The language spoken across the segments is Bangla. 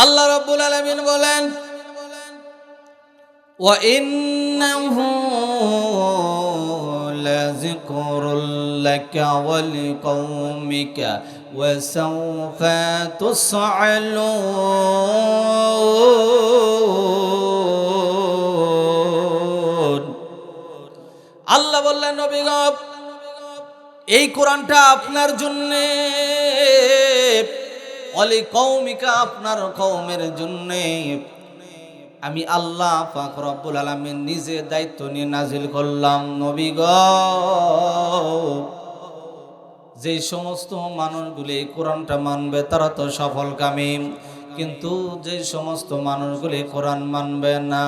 আল্লাহ রাব্বুল আলামিন বলেন, ওয়া ইন্নাহু লাযিকরুল লাকা ওয়া লিকাওমিকা ওয়া সাওফা তুসআলুন। আল্লাহ বললেন, নবী গো, এই কোরআনটা আপনার জন্যে, অলি কওমিকা, আপনার কওমের জন্যে আমি আল্লাহ পাক রব্বুল আলামিন নিজে দায়িত্ব নিয়ে নাজিল করলাম। নবী গো, যে সমস্ত মানুষগুলি এই কোরআনটা মানবে তারা তো সফলকামী, কিন্তু যে সমস্ত মানুষগুলি কোরআন মানবে না,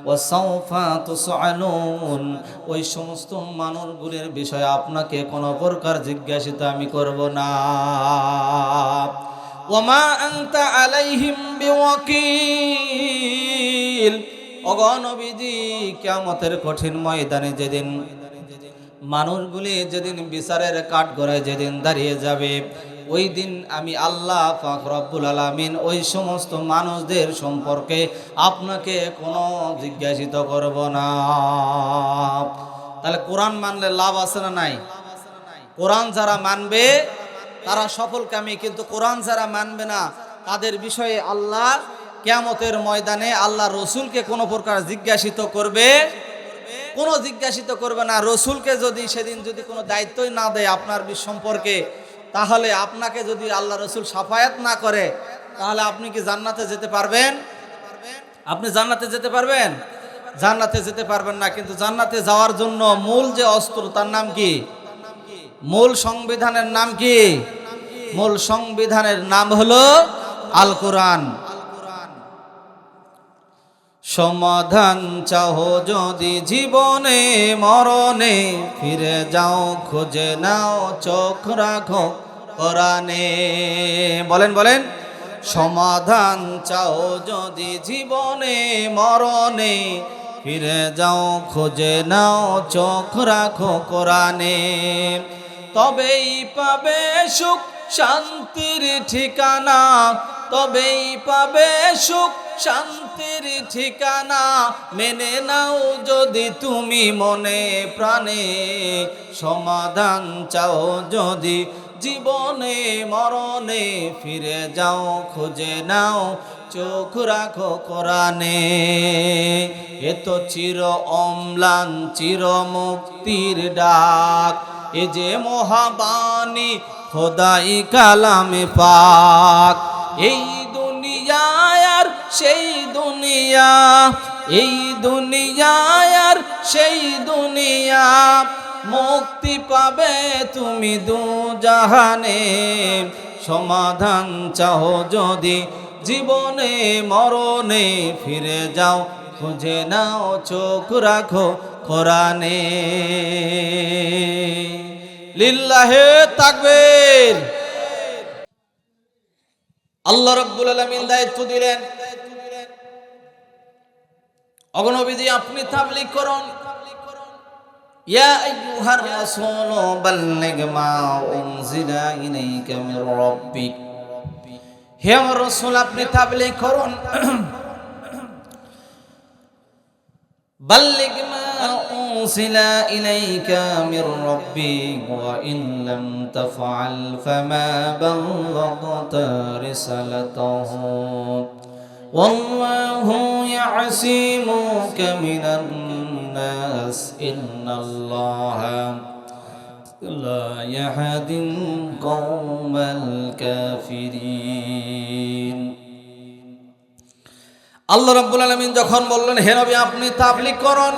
ওয়াসাউফা তুসআলুন, ওই সমস্ত মানুষগুলির বিষয়ে আপনাকে কোনো প্রকার জিজ্ঞাসিত আমি করব না। ওয়ামা আনতা আলাইহিম বিওয়াকিল। ওগো নবীজি, কিয়ামতের কঠিন ময়দানে যেদিন মানুষগুলি যেদিন বিচারের কাঠগড়ায় যেদিন দাঁড়িয়ে যাবে, ওই দিন আমি আল্লাহ পাক রব্বুল আলামিন ওই সমস্ত মানুষদের সম্পর্কে আপনাকে কোনো জিজ্ঞাসিত করব না। তাহলে কোরআন মানলে লাভ আছে না নাই? কোরআন যারা মানবে তারা সফলকামী, কিন্তু কোরআন যারা মানবে না তাদের বিষয়ে আল্লাহ কিয়ামতের ময়দানে আল্লাহ রসুলকে কোনো প্রকার জিজ্ঞাসিত করবে, কোনো জিজ্ঞাসিত করবে না। রসুলকে যদি সেদিন যদি কোনো দায়িত্বই না দেয় আপনার সম্পর্কে, তাহলে আপনাকে যদি আল্লাহ রসুল সাফায়াত না করে, তাহলে আপনি কি জান্নাতে যেতে পারবেন? আপনি জান্নাতে যেতে পারবেন? জান্নাতে যেতে পারবেন না। কিন্তু জান্নাতে যাওয়ার জন্য মূল যে অস্ত্র, তার নাম কি? মূল সংবিধানের নাম কি? মূল সংবিধানের নাম হলো আল কোরআন। সমাধান চাও যদি জীবনে মরণে, ফিরে যাও খুঁজে নাও চোখ রাখো কোরআনে। বলেন বলেন, সমাধান চাও যদি জীবনে মরণে, ফিরে যাও খুঁজে নাও চোখ রাখো কোরআনে। তবেই পাবে সুখ শান্তির ঠিকানা, তবেই পাবে সুখ শান্তির ঠিকানা। মেনে নাও যদি তুমি মনে প্রাণে, সমাধান চাও যদি জীবনে মরণে, ফিরে যাও খুঁজে নাও চোখ রাখো কোরআনে। এ তো চির অম্লান চির মুক্তির ডাক, এ যে মহাবাণী খোদাই কালামে পাক। এই দুনিয়া আর সেই দুনিয়া, এই দুনিয়া আর সেই দুনিয়া, মুক্তি পাবে তুমি দু জাহানে। সমাধান চাও যদি জীবনে মরণে, ফিরে যাও খুঁজে নাও চোখ রাখো কোরআনে। লিল্লাহে তাকবীর। আল্লাহ রাব্বুল আলামিন দায়িত্ব দিলেন, ওগো নবীজি, আপনি তাবলীগ করুন। ইয়া আইয়ুহার রাসূল বাল্লিগ মা উনজিলা ইলাইকা মির রাব্বিক। হে আমার রাসূল, আপনি তাবলীগ করুন। বাল্লিগ মা উনজিলা ইলাইকা মির রাব্বিক ওয়া ইন লাম তাফআল ফামা বাল্লাগতা রিসালাতাহু ওয়াল্লাহু ইয়াসিমুকা মিনান নাস ইন্নাল্লাহা লা ইয়াহদিল কওমাল কাফিরিন। আল্লাহ রাব্বুল আলামিন যখন বললেন, হে নবী, আপনি তাবলীগ করুন,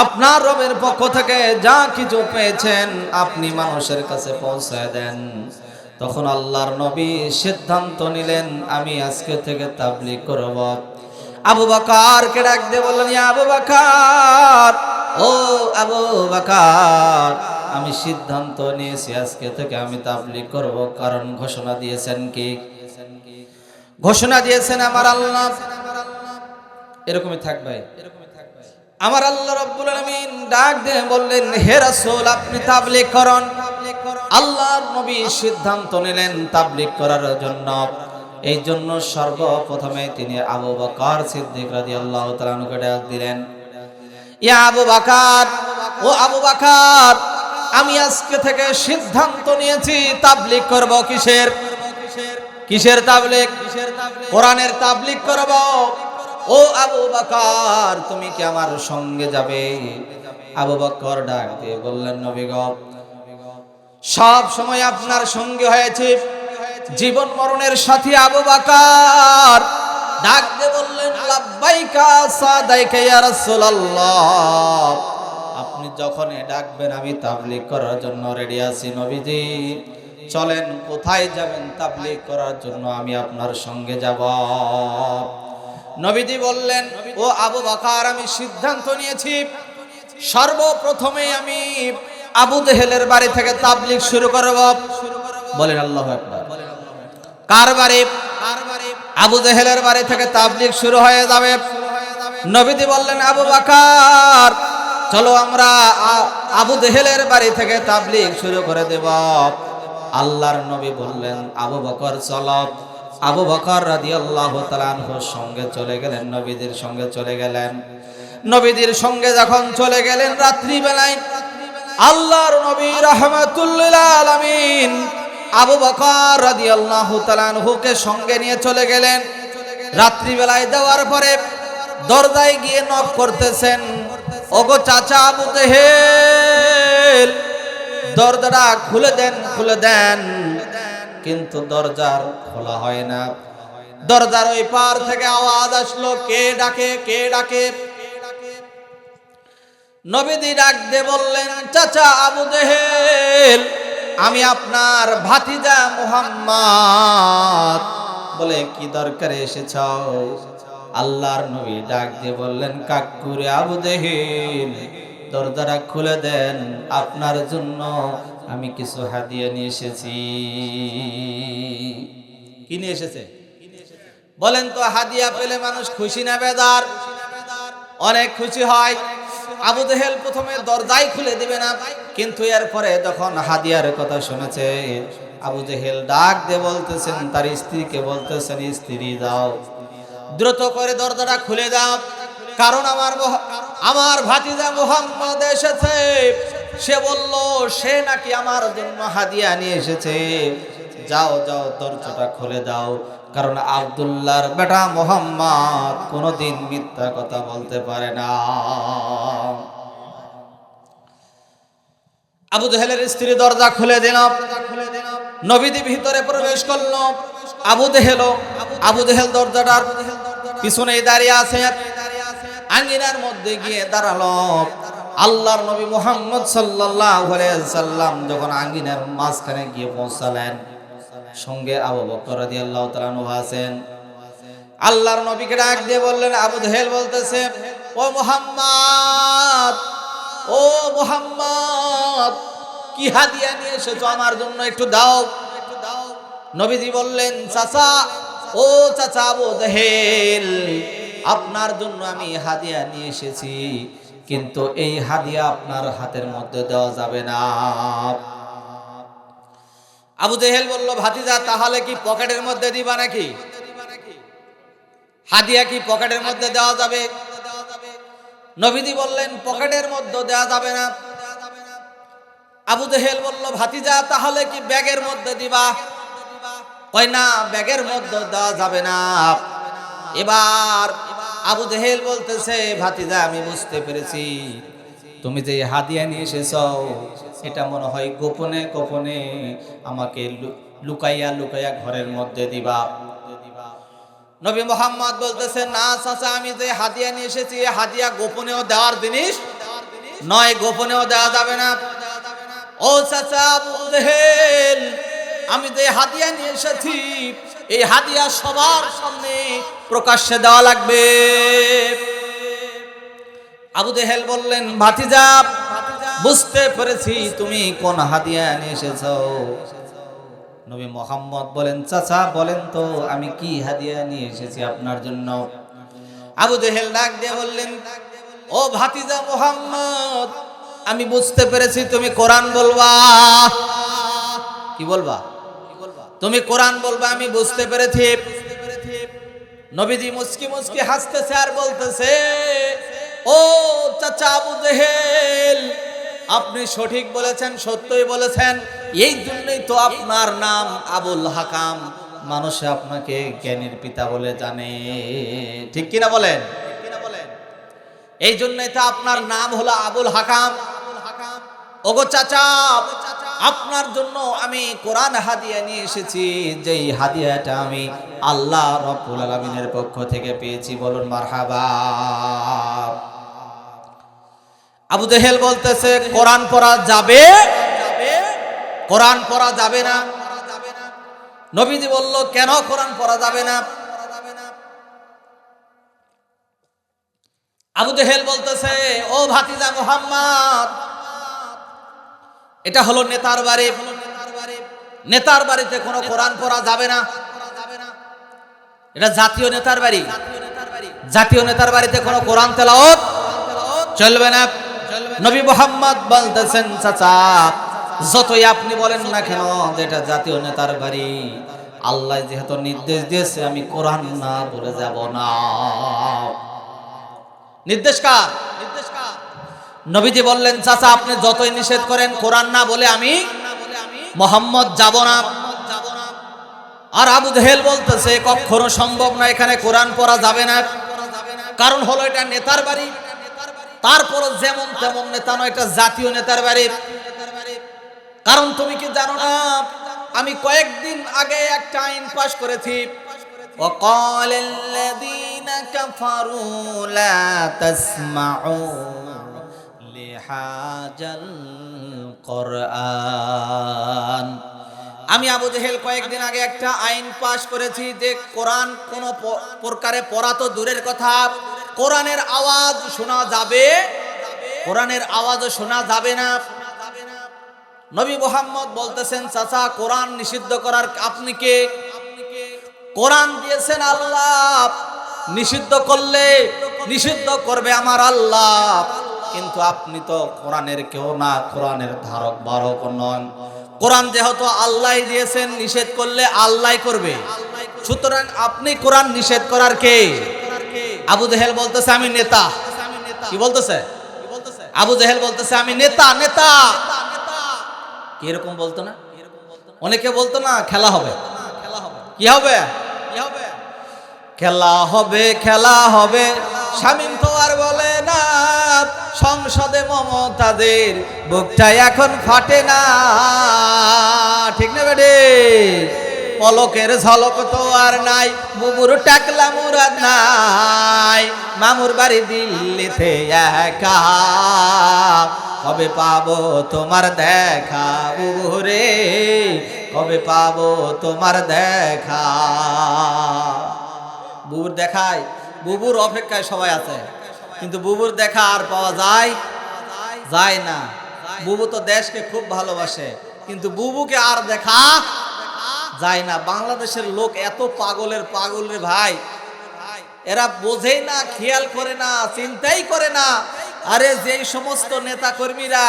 আপনার রবের পক্ষ থেকে যা কিছু পেয়েছেন আপনি মানুষের কাছে পৌঁছায় দেন, তখন আল্লাহর নবী সিদ্ধান্ত নিলেন, আমি আজকে থেকে তাবলীগ করব। আবু বকরকে ডাক দিয়ে বললেন, ইয়া আবু বকর, ও আবু বকর, আমি সিদ্ধান্ত নিয়েছি আজকে থেকে আমি তাবলীগ করব। কারণ ঘোষণা দিয়েছেন কি? ঘোষণা দিয়েছেন আমার আল্লাহ। এরকমই থাকবে। আমার আল্লাহ রাব্বুল আলামিন ডাক দিয়ে বললেন, হে রাসূল, আপনি তাবলীগ করুন। আল্লাহর নবী সিদ্ধান্ত নিলেন তাবলীগ করার জন্য। এই জন্য সর্বপ্রথমে তিনি আবু বকর সিদ্দিক রাদিয়াল্লাহু তাআলা আনহুকে ডাক দিলেন, ইয়া আবু বকর, ও আবু বকর, আমি আজকে থেকে সিদ্ধান্ত নিয়েছি তাবলীগ করব। কিসের তাবলীগ? কোরআনের তাবলীগ করব। ও আবু বকর, তুমি কি আমার সঙ্গে যাবে? আবু বকর ডাক দিয়ে বললেন, নবী গো, সব সময় আপনার সঙ্গে হয়েছে, জীবন মরণের সাথী আবু বকর। ডাক দিয়ে বললেন, লাব্বাইকা সাদাইকা ইয়া রাসূলুল্লাহ, আপনি যখনই ডাকবেন আমি তাবলীগ করার জন্য রেডি আছি নবীজি। চলেন, কোথায় যাবেন তাবলীগ করার জন্য? আমি আপনার সঙ্গে যাব। নবীজি বললেন, ও আবু বকর, আমি সিদ্ধান্ত নিয়েছি, সর্বপ্রথমে আমি আবু জেহেলের বাড়ি থেকে তাবলীগ শুরু করব। বলেন আল্লাহু আকবার। কার বাড়ি? আবু জেহেলের বাড়ি থেকে তাবলীগ শুরু হয়ে যাবে। নবীজি বললেন, আবু বকর, চলো আমরা আবু জেহেলের বাড়ি থেকে তাবলীগ শুরু করে দেব। আল্লাহর নবী বললেন, আবু বকর চলো। আবু বকর রাদিয়াল্লাহু তাআলা আনহুর সঙ্গে চলে গেলেন, নবীদের সঙ্গে চলে গেলেন। নবীদের সঙ্গে যখন চলে গেলেন, রাত্রি বেলায় আল্লাহর নবী রাহমাতুল লিল আলামিন আবু বকর রাদিয়াল্লাহু তাআলা আনহুকে সঙ্গে নিয়ে চলে গেলেন। রাত্রি বেলায় যাওয়ার পরে দরজায় গিয়ে নক করতেছেন, ওগো চাচা আবু জেহেল, দরজাটা খুলে দেন, খুলে দেন। কিন্তু দরজার খোলা হয় না। দরজার ওই পার থেকে আওয়াজ আসলো, কে ডাকে, কে ডাকে? নবীজি ডাক দিয়ে বললেন, চাচা আবু জেহেল, আমি আপনার ভাতিজা মুহাম্মদ। বলে, কি দরকারে এসেছো? আল্লাহর নবী ডাক দিয়ে বললেন, কাকুরে আবু জেহেল, দরজাটা খুলে দেন, আপনার জন্য আমি কিছু হাদিয়া নিয়ে এসেছি। কি নিয়ে এসেছে বলেন তো? হাদিয়া পেলে মানুষ খুশি না বেজার? অনেক খুশি হয়। আবু জেহেল প্রথমে দরজাই খুলে দিবে না, কিন্তু এরপরে যখন হাদিয়ার কথা শুনেছে, আবু জেহেল ডাক দিয়ে বলতেছেন, তার স্ত্রীকে বলতেছেন, স্ত্রী দাও, দ্রুত করে দরজাটা খুলে দাও, কারণ আমার ভাতিজা মুহাম্মদ এসেছে। সে বলল সে নাকি আমার জন্য হাদিয়া নিয়ে এসেছে। যাও যাও, দরজাটা খুলে দাও, কারণ আব্দুল্লাহর বেটা মুহাম্মদ কোনোদিন মিথ্যা কথা বলতে পারে না। আবু জেহেলের স্ত্রী দরজা খুলে দিল। নবীজি ভিতরে প্রবেশ করল। আবু জেহেল দরজাটার পিছনে দাঁড়িয়ে আছে। আঙ্গিনার মধ্যে গিয়ে দাঁড়ালো। আল্লাহর নবী মুহাম্মদ সাল্লাল্লাহু আলাইহি সাল্লাম যখন আঙ্গিনার মাঝখানে গিয়ে পৌঁছালেন, সঙ্গে আবু বকর রাদিয়াল্লাহু তাআলা আনহু আছেন। আল্লাহর নবীকে ডাক দিয়ে বললেন, আবু জেহেল বলতেছে, ও মুহাম্মদ, কি হাদিয়া নিয়ে এসেছো আমার জন্য, একটু দাও। নবীজি বললেন, চাচা আবু জেহেল, আপনার জন্য আমি হাদিয়া নিয়ে এসেছি, কিন্তু এই হাদিয়া আপনার হাতের মধ্যে দেওয়া যাবে না। আবু জেহেল বলল, ভাতিজা, তাহলে কি পকেটের মধ্যে দিবা নাকি? হাদিয়া কি পকেটের মধ্যে দেওয়া যাবে? নবীজি বললেন, পকেটের মধ্যে দেওয়া যাবে না। আবু জেহেল বলল, ভাতিজা, তাহলে কি ব্যাগের মধ্যে দিবা? কয় না, ব্যাগের মধ্যে দেওয়া যাবে না। এবার আবু জেহেল বলতেছে, ভাতিজা, আমি বুঝতে পেরেছি, তুমি যে হাদিয়া নিয়ে এসেছো এটা মনে হয় গোপনে গোপনে আমাকে লুকাইয়া লুকাইয়া ঘরের মধ্যে দিবা। নবী মুহাম্মদ বলতেছে, না চাচা, আমি যে হাদিয়া নিয়ে এসেছি হাদিয়া গোপনেও দেওয়ার জিনিস নয়, গোপনেও দেওয়া যাবে না। ও চাচা আবু জেহেল, আমি যে হাদিয়া নিয়ে এসেছি এই হাদিয়া সবার সামনে প্রকাশ্যে দেওয়া লাগবে। আবু জেহেল বললেন, ভাতিজা, বুঝতে পেরেছি তুমি কোন হাদিয়া নিয়ে এসেছো। নবী মুহাম্মদ বলেন, চাচা বলেন তো আমি কি হাদিয়া নিয়ে এসেছি আপনার জন্য। আবু জেহেল ডাক দিয়ে বললেন, ও ভাতিজা মুহাম্মদ, আমি বুঝতে পেরেছি তুমি কোরআন বলবা। কি বলবা? তুমি কোরআন বলবে আমি বুঝতে পেরেছি। নবীজি মুস্কি মুস্কি হাসতেছে আর বলতেছে, ও চাচা আবু জেহেল, আপনি সঠিক বলেছেন, সত্যই বলেছেন। এই জন্যই তো আপনার নাম আবুল হাকাম, মানুষে আপনাকে জ্ঞানীর পিতা বলে জানে। ঠিক কিনা বলেন? এই জন্যই তো আপনার নাম হলো আবুল হাকাম। ওগো চাচা, আপনার জন্য আমি কোরআন হাদিয়া নিয়ে এসেছি, যেই হাদিয়াটা আমি আল্লাহ রাব্বুল আলামিনের পক্ষ থেকে পেয়েছি। বলুন মারহাবা। আবু জেহেল বলতেছে, কোরআন পড়া যাবে? কোরআন পড়া যাবে না। নবীজি বলল, কেন কোরআন পড়া যাবে না? আবু জেহেল বলতেছে, ও ভাতিজা মুহাম্মদ, এটা হলো নেতার বাড়ি, নেতার বাড়িতে কোনো কোরআন পড়া যাবে না। এটা জাতীয় নেতার বাড়ি, জাতীয় নেতার বাড়িতে কোনো কোরআন তেলাওয়াত চলবে না। নবী মুহাম্মদ বলতেছেন, চাচা যতই আপনি বলেন না কেন যে এটা জাতীয় নেতার বাড়ি, আল্লাহ যেহেতু নির্দেশ দিয়েছে আমি কোরআন না বলে যাব না। নির্দেশ কার? নবীজি বললেন, চাচা আপনি যতই নিষেধ করেন কোরআন না বলে আমি মুহাম্মদ যাব না। আর আবু জেহেল বলতেছে, কখনো সম্ভব না, এখানে কোরআন পড়া যাবে না। কারণ হলো এটা নেতার বাড়ি, তারপর যেমন তেমন নেতা নয়, এটা জাতীয় নেতার বাড়ি। কারণ তুমি কি জানো না, আমি কয়েকদিন আগে একটা আইন পাশ করেছি, وقال الذين كفروا لا تسمعوا لهذا القرآن। আমি আবু জেহেল কয়েকদিন আগে একটা আইন পাশ করেছি যে কোরআন কোন প্রকারে পড়া তো দূরের কথা, কোরআনের আওয়াজ শোনা যাবে, কোরআনের আওয়াজও শোনা যাবে না। নবী মুহাম্মদ বলতেছেন, চাচা কোরআন নিষিদ্ধ করার আপনি কে? কোরআন দিয়েছেন আল্লাহ, নিষিদ্ধ করলে নিষিদ্ধ করবে আমার আল্লাহ, কিন্তু আপনি তো কোরআনের কেউ না, কোরআনের ধারক বাহক নন। কোরআন যেহেতু আল্লাহ দিয়েছেন, নিষেধ করলে আল্লাহ করবে, সুতরাং আপনি কোরআন নিষেধ করার কে? আবু জেহেল বলতেছে আমি নেতা। কি বলতেছে? আবু জেহেল বলতেছে আমি নেতা। নেতা কিরকম বলতো না? অনেকে বলতো না খেলা হবে। কি হবে? খেলা হবে, খেলা হবে। শামীম তো আর বলে না, সংসদে মমতাদের বুকটা এখন ফাটে না। ঠিক না বেডে? পলকের ঝলক তো আর নাই, বুবুর টাকলা মুরাদ নাই, মামুর বাড়ি দিল্লিতে একা, কবে পাবো তোমার দেখা বুবুরে, কবে পাবো তোমার দেখা। বুবুর দেখায়, বুবুর অপেক্ষায় সবাই আছে, কিন্তু বুবুর দেখা আর পাওয়া যায় যায় না। বুবু তো দেশকে খুব ভালোবাসে, কিন্তু বুবুকে আর দেখা যায় না। বাংলাদেশের লোক এত পাগলের পাগল রে ভাই, এরা বোঝেই না, খেয়াল করে না, চিন্তাই করে না। আরে যেই সমস্ত নেতা কর্মীরা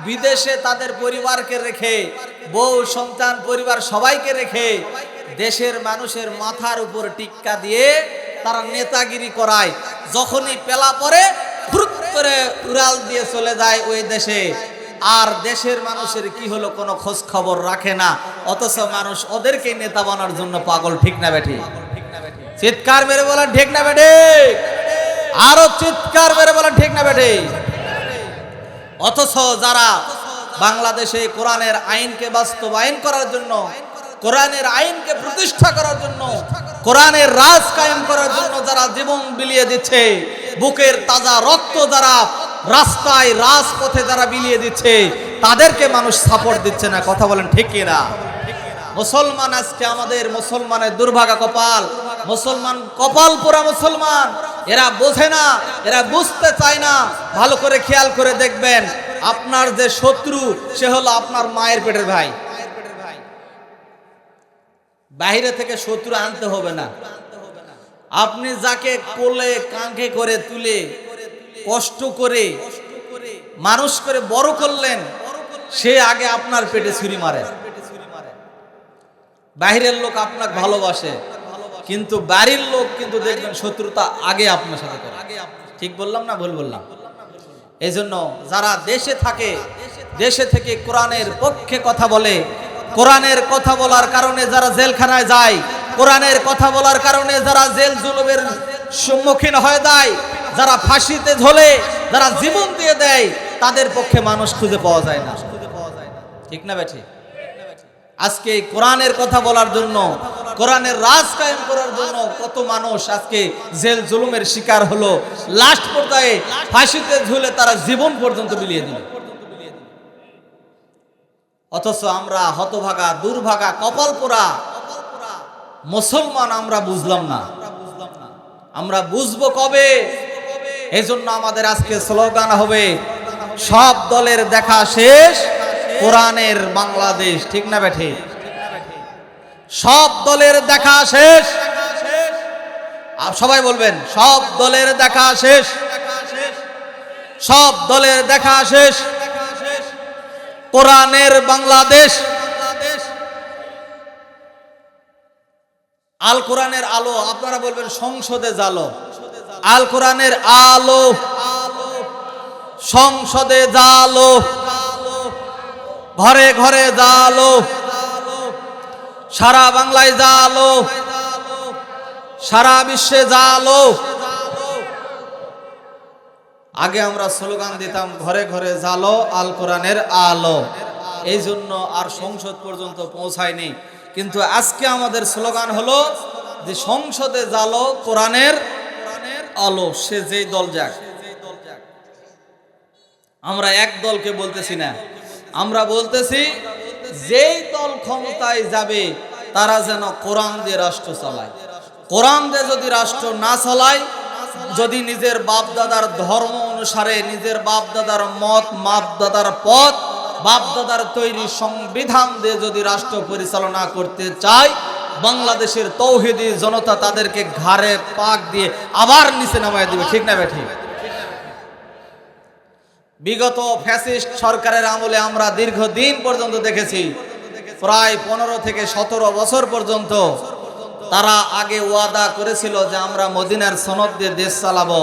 বিদেশে তাদের পরিবারকে রেখে, বউ সন্তান পরিবার সবাইকে রেখে দেশের মানুষের মাথার উপর টিক্কা দিয়ে তারা নেতাগিরি করায়, যখনই পেলা পরে ফুরুত করে উড়াল দিয়ে চলে যায় ওই দেশে, আর দেশের মানুষের কি হলো কোনো খোঁজ খবর রাখে না, অথচ মানুষ ওদেরকে নেতা বানার জন্য পাগল। ঠিক না বেঠি? চিৎকার মেরে বলেন ঠিক না বেঠি? আরো চিৎকার মেরে বলেন ঠিক না বেঠি? অথচ যারা বাংলাদেশে কোরআনের আইনকে বাস্তবায়ন করার জন্য, কোরআনের আইনকে প্রতিষ্ঠা করার জন্য, কোরআনের রাজ কায়েম করার জন্য যারা জীবন বিলিয়ে দিচ্ছে, বুকের তাজা রক্ত যারা রাস্তায় রাজপথে যারা বিলিয়ে দিচ্ছে, তাদেরকে মানুষ সাপোর্ট দিচ্ছে না। কথা বলেন ঠিক কিনা? মুসলমান আজকে আমাদের মুসলমানের দুর্ভাগা কপাল, মুসলমান কপাল পোড়া মুসলমান। এরা বোঝে না, এরা বুঝতে চায় না। ভালো করে খেয়াল করে দেখবেন, আপনার যে শত্রু সে হলো আপনার মায়ের পেটের ভাই। বাইরে থেকে শত্রু আনতে হবে না। আপনি যাকে কোলে কাঁধে করে তুলে কষ্ট করে মানুষ করে বড় করলেন, সে আগে আপনার পেটে ছুরি মারে। বাইরের লোক আপনাকে ভালোবাসে, কিন্তু বাড়ির লোক কিন্তু দেখবেন শত্রুতা আগে আপনার সাথে করে। ঠিক বললাম না ভুল বললাম? এই জন্য যারা দেশে থাকে, দেশে থেকে কোরআনের পক্ষে কথা বলে, কোরআনের কথা বলার কারণে যারা জেলখানায় যায়, কোরআনের কথা বলার কারণে যারা জেল জুলুমের সম্মুখীন হয়ে যায়, যারা ফাঁসিতে ঝোলে, যারা জীবন দিয়ে দেয়, তাদের পক্ষে মানুষ খুঁজে পাওয়া যায় না। ঠিক না বেঠি? আজকে কোরআনের কথা বলার জন্য, কোরআনের রাজ কায়েম করার জন্য কত মানুষ আজকে জেল জুলুমের শিকার হলো, লাস্ট পর্যায়ে ফাঁসিতে ঝুলে তারা জীবন পর্যন্ত বিলিয়ে দিল। অথচ আমরা হতভাগা, দুর্ভাগা, কপাল পোড়া মুসলমান আমরা বুঝলাম না। আমরা বুঝবো কবে? এই জন্য আমাদের আজকে স্লোগান হবে, সব দলের দেখা শেষ, কোরআনের বাংলাদেশ। ঠিক না বেঠি? সব দলের দেখা শেষ। সবাই বলবেন, সব দলের দেখা শেষ, সব দলের দেখা শেষ, কোরআনের বাংলাদেশ। আল কোরআনের আলো, আপনারা বলবেন সংসদে জালো। আল কোরআনের আলো, সংসদে জালো, ঘরে ঘরে জালো, সারা বাংলায় জালো, সারা বিশ্বে জালো। আগে আমরা স্লোগান দিতাম, ঘরে ঘরে জালো, আল কোরআনের আলো। এই জন্য আর সংসদ পর্যন্ত পৌঁছায়নি। কিন্তু আজকে আমাদের স্লোগান হলো যে সংসদে জালো, কোরআনের আলো, সে যেই দল যাক। আমরা এক দলকে বলতেছি না, আমরা বলতেছি যেই দল ক্ষমতায় যাবে তারা যেন কোরআন দিয়ে রাষ্ট্র চালায়। কোরআন দিয়ে যদি রাষ্ট্র না চালায়, যদি নিজের বাপ দাদার ধর্ম অনুসারে, নিজের বাপ দাদার মত, বাপ দাদার পথ, বাপ দাদার তৈরি সংবিধান দিয়ে যদি রাষ্ট্র পরিচালনা করতে চায়, বাংলাদেশের তৌহিদি জনতা তাদেরকে ঘাড়ে পাক দিয়ে আবার নিচে নামায় দিবে। ঠিক না বেঠি? বিগত ফ্যাসিস্ট সরকারের আমলে আমরা দীর্ঘদিন পর্যন্ত দেখেছি, প্রায় 15 থেকে 17 বছর পর্যন্ত তারা আগে ওয়াদা করেছিল যে আমরা মদিনার সনদ দিয়ে দেশ চালাবো,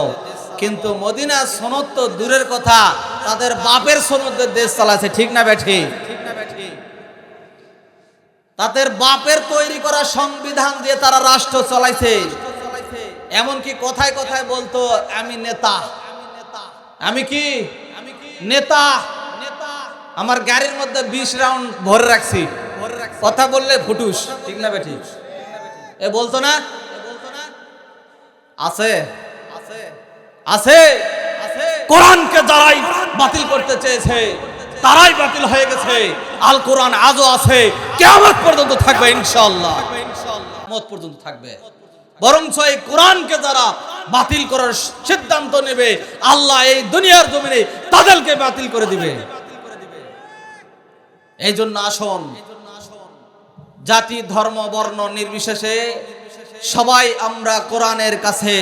কিন্তু মদিনার সনদ তো দূরের কথা, তাদের বাপের সনদ দিয়ে দেশ চালাচ্ছে। ঠিক না বেঠি? তাদের বাপের তৈরি করা সংবিধান দিয়ে তারা রাষ্ট্র চালাইছে। এমনকি কথায় কথায় বলতো, আমি নেতা। আমি কি নেতা? আমার গাড়ির মধ্যে 20 রাউন্ড ভরে রাখছি। কথা বললে ফুটুস। ঠিক না বেঠি? এ বলতো না? আছে আছে কোরআনকে যারাই বাতিল করতে চেয়েছে তারাই বাতিল হয়ে গেছে। আল কোরআন আজও আছে, কিয়ামত পর্যন্ত থাকবে ইনশাআল্লাহ। কিয়ামত পর্যন্ত থাকবে। বরঞ্চ এই কোরআনকে যারা বাতিল করার সিদ্ধান্ত নেবে, আল্লাহ এই দুনিয়ার জমিনে তাদেরকে বাতিল করে দিবে। এই জন্য আসুন, জাতি, ধর্ম, বর্ণ নির্বিশেষে সবাই আমরা কোরআনের কাছে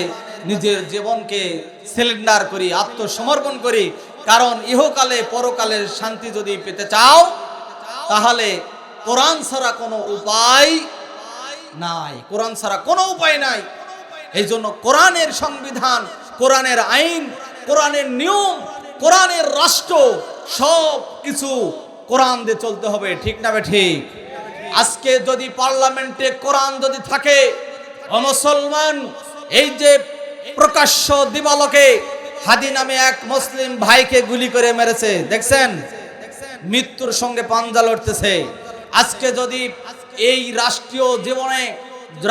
নিজের জীবনকে সিলিন্ডার করি, আত্মসমর্পণ করি। কারণ ইহকালে পরকালের শান্তি যদি পেতে চাও, তাহলে কোরআন ছাড়া কোনো উপায় নাই। কোরআন ছাড়া কোনো উপায় নাই। এই জন্য কোরআনের সংবিধান, কোরআনের আইন, কোরআনের নিয়ম, কোরআনের রাষ্ট্র, সব কিছু কোরআন দিয়ে চলতে হবে। ঠিক না ঠিক? আজকে যদি পার্লামেন্টে কোরআন যদি থাকে, মুসলমান, এই যে প্রকাশ্য দিবালোকে হাদি নামে এক মুসলিম ভাইকে গুলি করে মেরেছে, দেখছেন? মৃত্যুর সঙ্গে পাঞ্জা লড়তেছে। আজকে যদি এই রাষ্ট্রীয় জীবনে,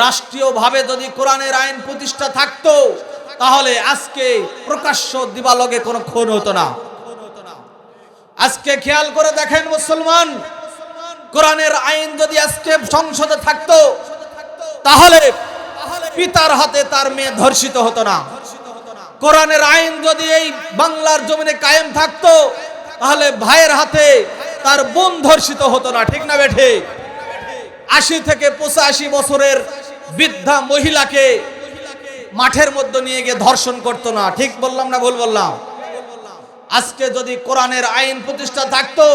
রাষ্ট্রীয়ভাবে যদি কোরআনের আইন প্রতিষ্ঠা থাকতো, তাহলে আজকে প্রকাশ্য দিবালোকে কোনো খুন হতো না। আজকে খেয়াল করে দেখেন মুসলমান, কোরআনের আইন যদি আজকে সংসদে থাকতো, তাহলে পিতার হাতে তার মেয়ে ধর্ষিত হতো না। কোরআনের আইন যদি এই বাংলার জমিনে কায়েম থাকতো, তাহলে ভাইয়ের হাতে তার বোন ধর্ষিত হতো না। ঠিক না বেঠে? 80 থেকে 85 বছরের বৃদ্ধা মহিলাকে মাঠের মধ্যে নিয়ে গিয়ে ধর্ষণ করতো না। ঠিক বললাম না ভুল বললাম? আজকে যদি কোরআনের আইন প্রতিষ্ঠা থাকতো,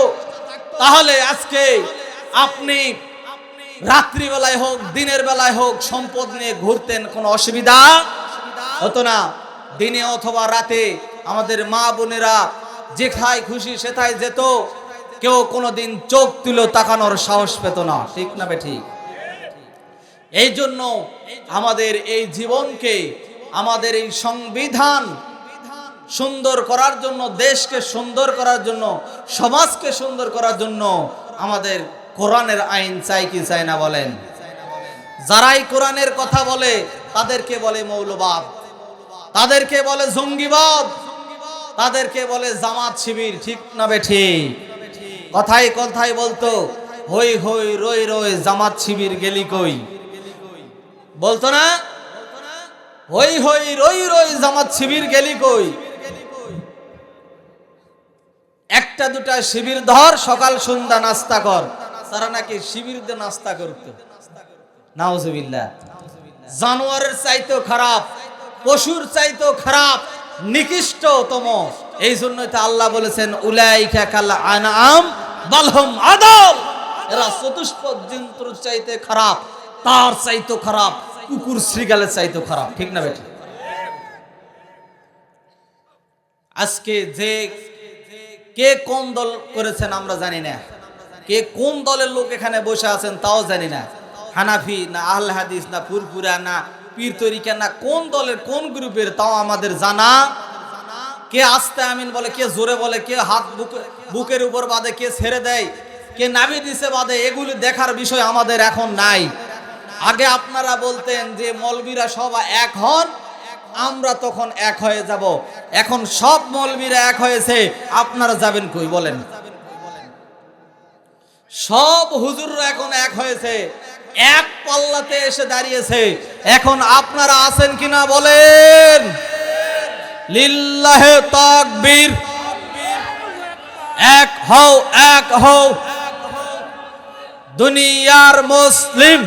তাহলে আজকে আপনি রাত্রিবেলায় হোক দিনের বেলায় হোক সম্পদ নিয়ে ঘুরতেন, কোনো অসুবিধা হতো না। দিনে অথবা রাতে আমাদের মা বোনেরা যেথায় খুশি সেথায় যেত, কেউ কোনোদিন চোখ তুলে তাকানোর সাহস পেত না, ঠিক না বেঠিক? এই জন্য আমাদের এই জীবনকে, আমাদের এই সংবিধান সুন্দর করার জন্য, দেশকে সুন্দর করার জন্য, সমাজকে সুন্দর করার জন্য আমাদের কোরআনের আইন চাই কি চাই না বলেন? যারাই কোরআনের কথা বলে তাদেরকে বলে মৌলবাদ, তাদেরকে বলে জঙ্গিবাদ, তাদেরকে বলে জামাত শিবির, ঠিক না বেঠিক? কথাই কথাই বলতো, হই হই রই রই জামাত শিবির গেলি কই, বলতো না? হই হই রই রই জামাত শিবির গেলি কই। একটা দুটা শিবির ধর, সকাল সন্ধ্যা নাস্তা কর, তারা নাকি শিবির দিয়ে নাস্তা করত। নাউজুবিল্লাহ। জানোয়ারের চাইতেও খারাপ, পশুর চাইতেও খারাপ, নিকৃষ্টতম। এই জন্যই তো আল্লাহ বলেছেন উলাইকা কাল আনআম বাল হুম আদাল, এরা চতুষ্পদ জন্তুর চাইতে খারাপ, তার চাইতেও খারাপ, কুকুর শ্রীগালের চাইতেও খারাপ, ঠিক না বেটা? আজকে যে কে কোন দল করেছেন আমরা জানি না, কে কোন দলের লোক এখানে বসে আছেন তাও জানি না। হানাফি না আহলে হাদিস না ফুরফুরা না পীর তরিকা না কোন দলের কোন গ্রুপের তাও আমাদের জানা। কে আস্তে আমিন বলে, কে জোরে বলে, কে হাত বুকের উপর বাঁধে, কে ছেড়ে দেয়, কে নাভি নিচে বাঁধে, এগুলি দেখার বিষয় আমাদের এখন নাই। আগে আপনারা বলতেন যে মৌলবীরা সব এক হন, আমরা তখন এক হয়ে যাব। এখন সব মৌলবীরা এক হয়েছে, আপনারা যাবেন কই বলেন? সব হুজুররা এখন এক হয়েছে, এক পাল্লাতে এসে দাঁড়িয়েছে। এখন আপনারা আছেন কিনা বলেন? লিল্লাহে তাকবীর। এক হও, এক হও দুনিয়ার মুসলিম,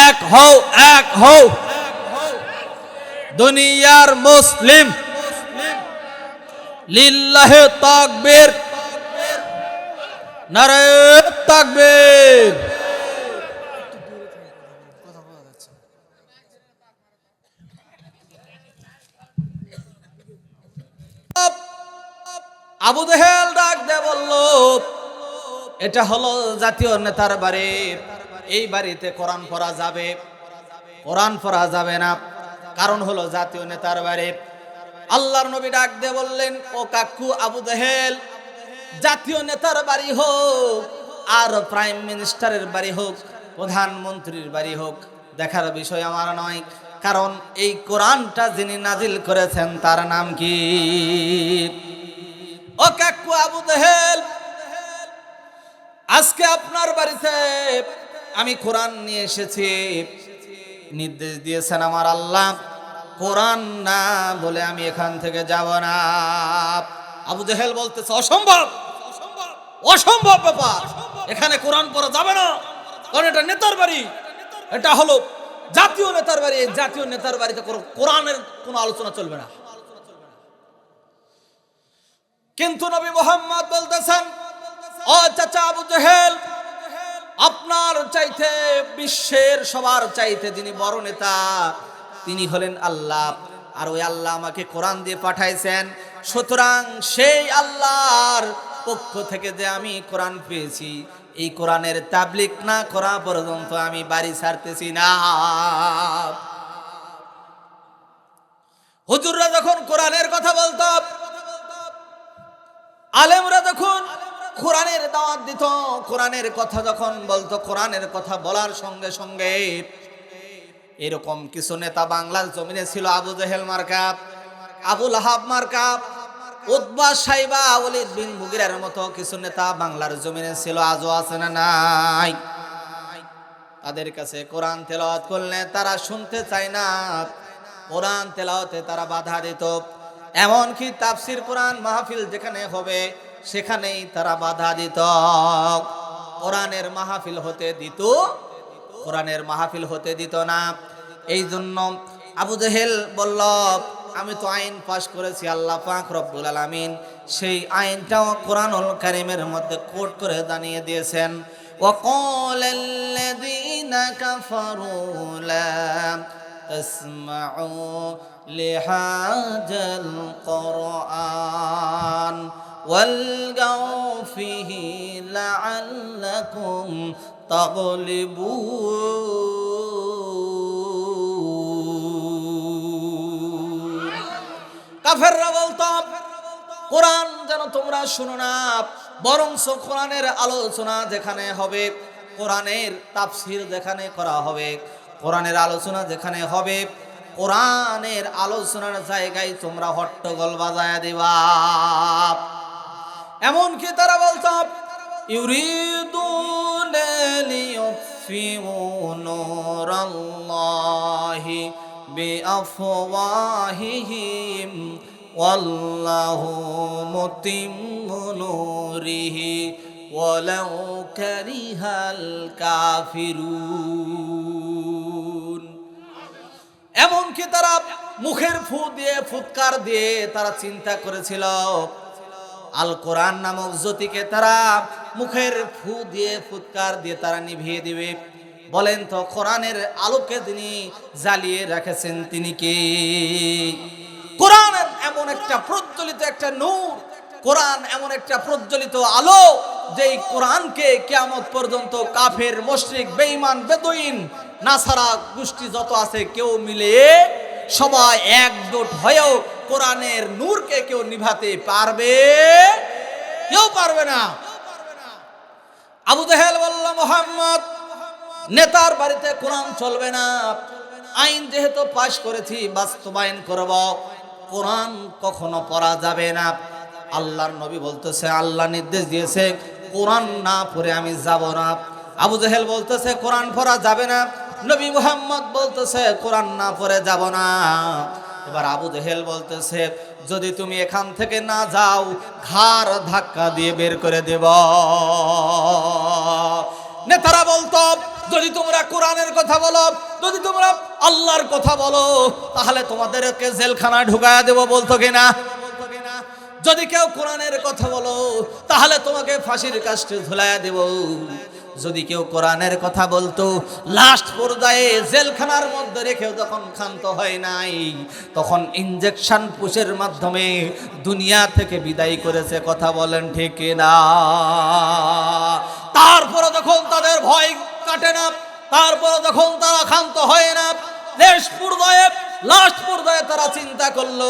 এক হও, এক হও দুনিয়ার মুসলিম। লিল্লাহে তাকবীর, নারে তাকবীর। আবু জেহেল ডাক দিয়ে বলল, এটা হলো জাতীয় নেতার বাড়ি, এই বাড়িতে কোরআন পড়া যাবে? কোরআন পড়া যাবে না, কারণ হলো জাতীয় নেতার বাড়ি। আল্লাহর নবী ডাক দিয়ে বললেন, ও কাকু আবু জেহেল, জাতীয় নেতার বাড়ি হোক আর প্রাইম মিনিস্টারের বাড়ি হোক, প্রধানমন্ত্রীর বাড়ি হোক, দেখার বিষয় আমার নয়, কারণ এই কোরআনটা যিনি নাজিল করেছেন তার নাম কি? ও কাকু আবু জেহেল, আজকে আপনার বাড়িতে আমি কোরআন নিয়ে এসেছি, নির্দেশ দিয়েছেন আমার আল্লাহ, কোরআন না বলে আমি এখান থেকে যাব না। আবু জেহেল বলতেছে, অসম্ভব, অসম্ভব ব্যাপার, এখানে কোরআন পড়া যাবে না, কারণ এটা নেতার বাড়ি, এটা হলো জাতীয় নেতার বাড়ি, জাতীয় নেতার বাড়িতে কোরআনের কোনো আলোচনা চলবে না। কিন্তু নবী মুহাম্মদ বলতেছেন, ও চাচা আবু জেহেল, আপনার চাইতে বিশ্বের সবার চাইতে যিনি বড় নেতা তিনি হলেন আল্লাহ, আর ওই আল্লাহ আমাকে কোরআন দিয়ে পাঠাইছেন, সুতরাং সেই আল্লাহর পক্ষ থেকে যে আমি কোরআন পেয়েছি, এই কোরআনের তাবলীগ না করা পর্যন্ত আমি বাড়ি ছাড়তেছি না। হুজুররা যখন কোরআনের কথা বলতো, আলেমরা যখন কোরআনের দাওয়াত দিত, কোরআনের কথা যখন বলতো, কোরআনের কথা বলার সঙ্গে সঙ্গে এরকম কিছু নেতা বাংলার জমিনে ছিল, আবু জেহেল মার্কা, আবু লাহাব মার্কা, উতবা সাইবা, ওয়ালিদ বিন মুগিরার মতো কিছু নেতা বাংলার জমিনে ছিল, আজও আছে না নাই? তাদের কাছে কোরআন তেলাওয়াত করলে তারা শুনতে চায় না, কোরআন তেলাওয়াতে তারা বাধা দিত, এমনকি তাফসির কোরআন মাহফিল যেখানে হবে সেখানেই তারা বাধা দিত, কোরআনের মাহফিল হতে দিত, কোরআনের মাহফিল হতে দিত না। এই জন্য আবু জেহেল বলল, আমি তো আইন পাশ করেছি, আল্লাহ পাক রব্বুল আলামিন সেই আইনটাও কোরআনুল কারীমের মধ্যে কোট করে জানিয়ে দিয়েছেন, وقال الذين كفروا لا تسمعوا لهذا القرآن والغوا فيه لعلكم تغلبون কাফেররা বলতো কোরআন যেন তোমরা শুনো না, বরঞ্চ কোরআনের আলোচনা যেখানে হবে, কোরআনের তাফসীর যেখানে করা হবে, কোরআনের আলোচনা যেখানে হবে, কোরআনের আলোচনার জায়গায় তোমরা হট্টগোল বাজায়া দিবা। এমনকি তারা বলতো ইউরিদুনা লিয়ুতফিউ নূরাল্লাহি বিআফওয়াহিহিম ওয়াল্লাহু মুতিম্মু নূরিহি ওয়ালাউ কারিহাল কাফিরুন। এমনকি তারা মুখের ফু দিয়ে, ফুৎকার দিয়ে তারা চিন্তা করেছিল আল কোরআন নামক জ্যোতিকে তারা মুখের ফু দিয়ে, ফুৎকার দিয়ে তারা নিভিয়ে দিবে। বলেন তো কোরআনের আলোকে যিনি জ্বালিয়ে রেখেছেন তিনি কে? কোরআন এমন একটা প্রজ্বলিত একটা নূর, কোরআন এমন একটা প্রজ্বলিত আলো, যেই কোরআনকে কিয়ামত পর্যন্ত কাফের, মুশরিক, বেঈমান, বেদুইন, নাসারা গোষ্ঠী যত আছে কেউ মিলে সবাই একজোট হয়েও কোরআনের নূরকে কেউ নিভাতে পারবে? কেউ পারবে না। আবু জাহেল বলল, মুহাম্মদ নেতার বাড়িতে কোরআন চলবে না, আইন যেহেতু পাশ করেছি বাস্তবায়ন করব, কোরআন কখনো পড়া যাবে না। আল্লাহর নবী বলতেছে, আল্লাহ নির্দেশ দিয়েছে কোরআন না পড়ে আমি যাব না। আবু জাহেল বলতেছে কোরআন পড়া যাবে না, নবী মুহাম্মদ বলতেছে কোরআন না পড়ে যাব না। এবার আবু জাহেল বলতেছে যদি তুমি এখান থেকে না যাও ঘাড় ধাক্কা দিয়ে বের করে দেব। নেতারা বলতো যদি তোমরা কোরআনের কথা বলো, যদি তোমরা আল্লাহর কথা বলো, তাহলে তোমাদেরকে জেলখানায় ঢুকায়া দেব, বলতো কিনা? যদি কেউ কোরআনের কথা বলো তাহলে তোমাকে ফাঁসির কাস্টে ঝুলাইয়া দেব। যদি কেউ কোরআনের কথা বলতো লাস্ট পর্যায়ে জেলখানার মধ্যে রেখেও যখন ক্ষান্ত হয় নাই, তখন ইনজেকশন পুশের মাধ্যমে দুনিয়া থেকে বিদায় করেছে। কথা বলেন ঠিক না? তারপরে যখন তাদের ভয় কাটে না, তারপরে যখন তারা ক্ষান্ত হয় না, লাস্ট পর্যায়ে তারা চিন্তা করলো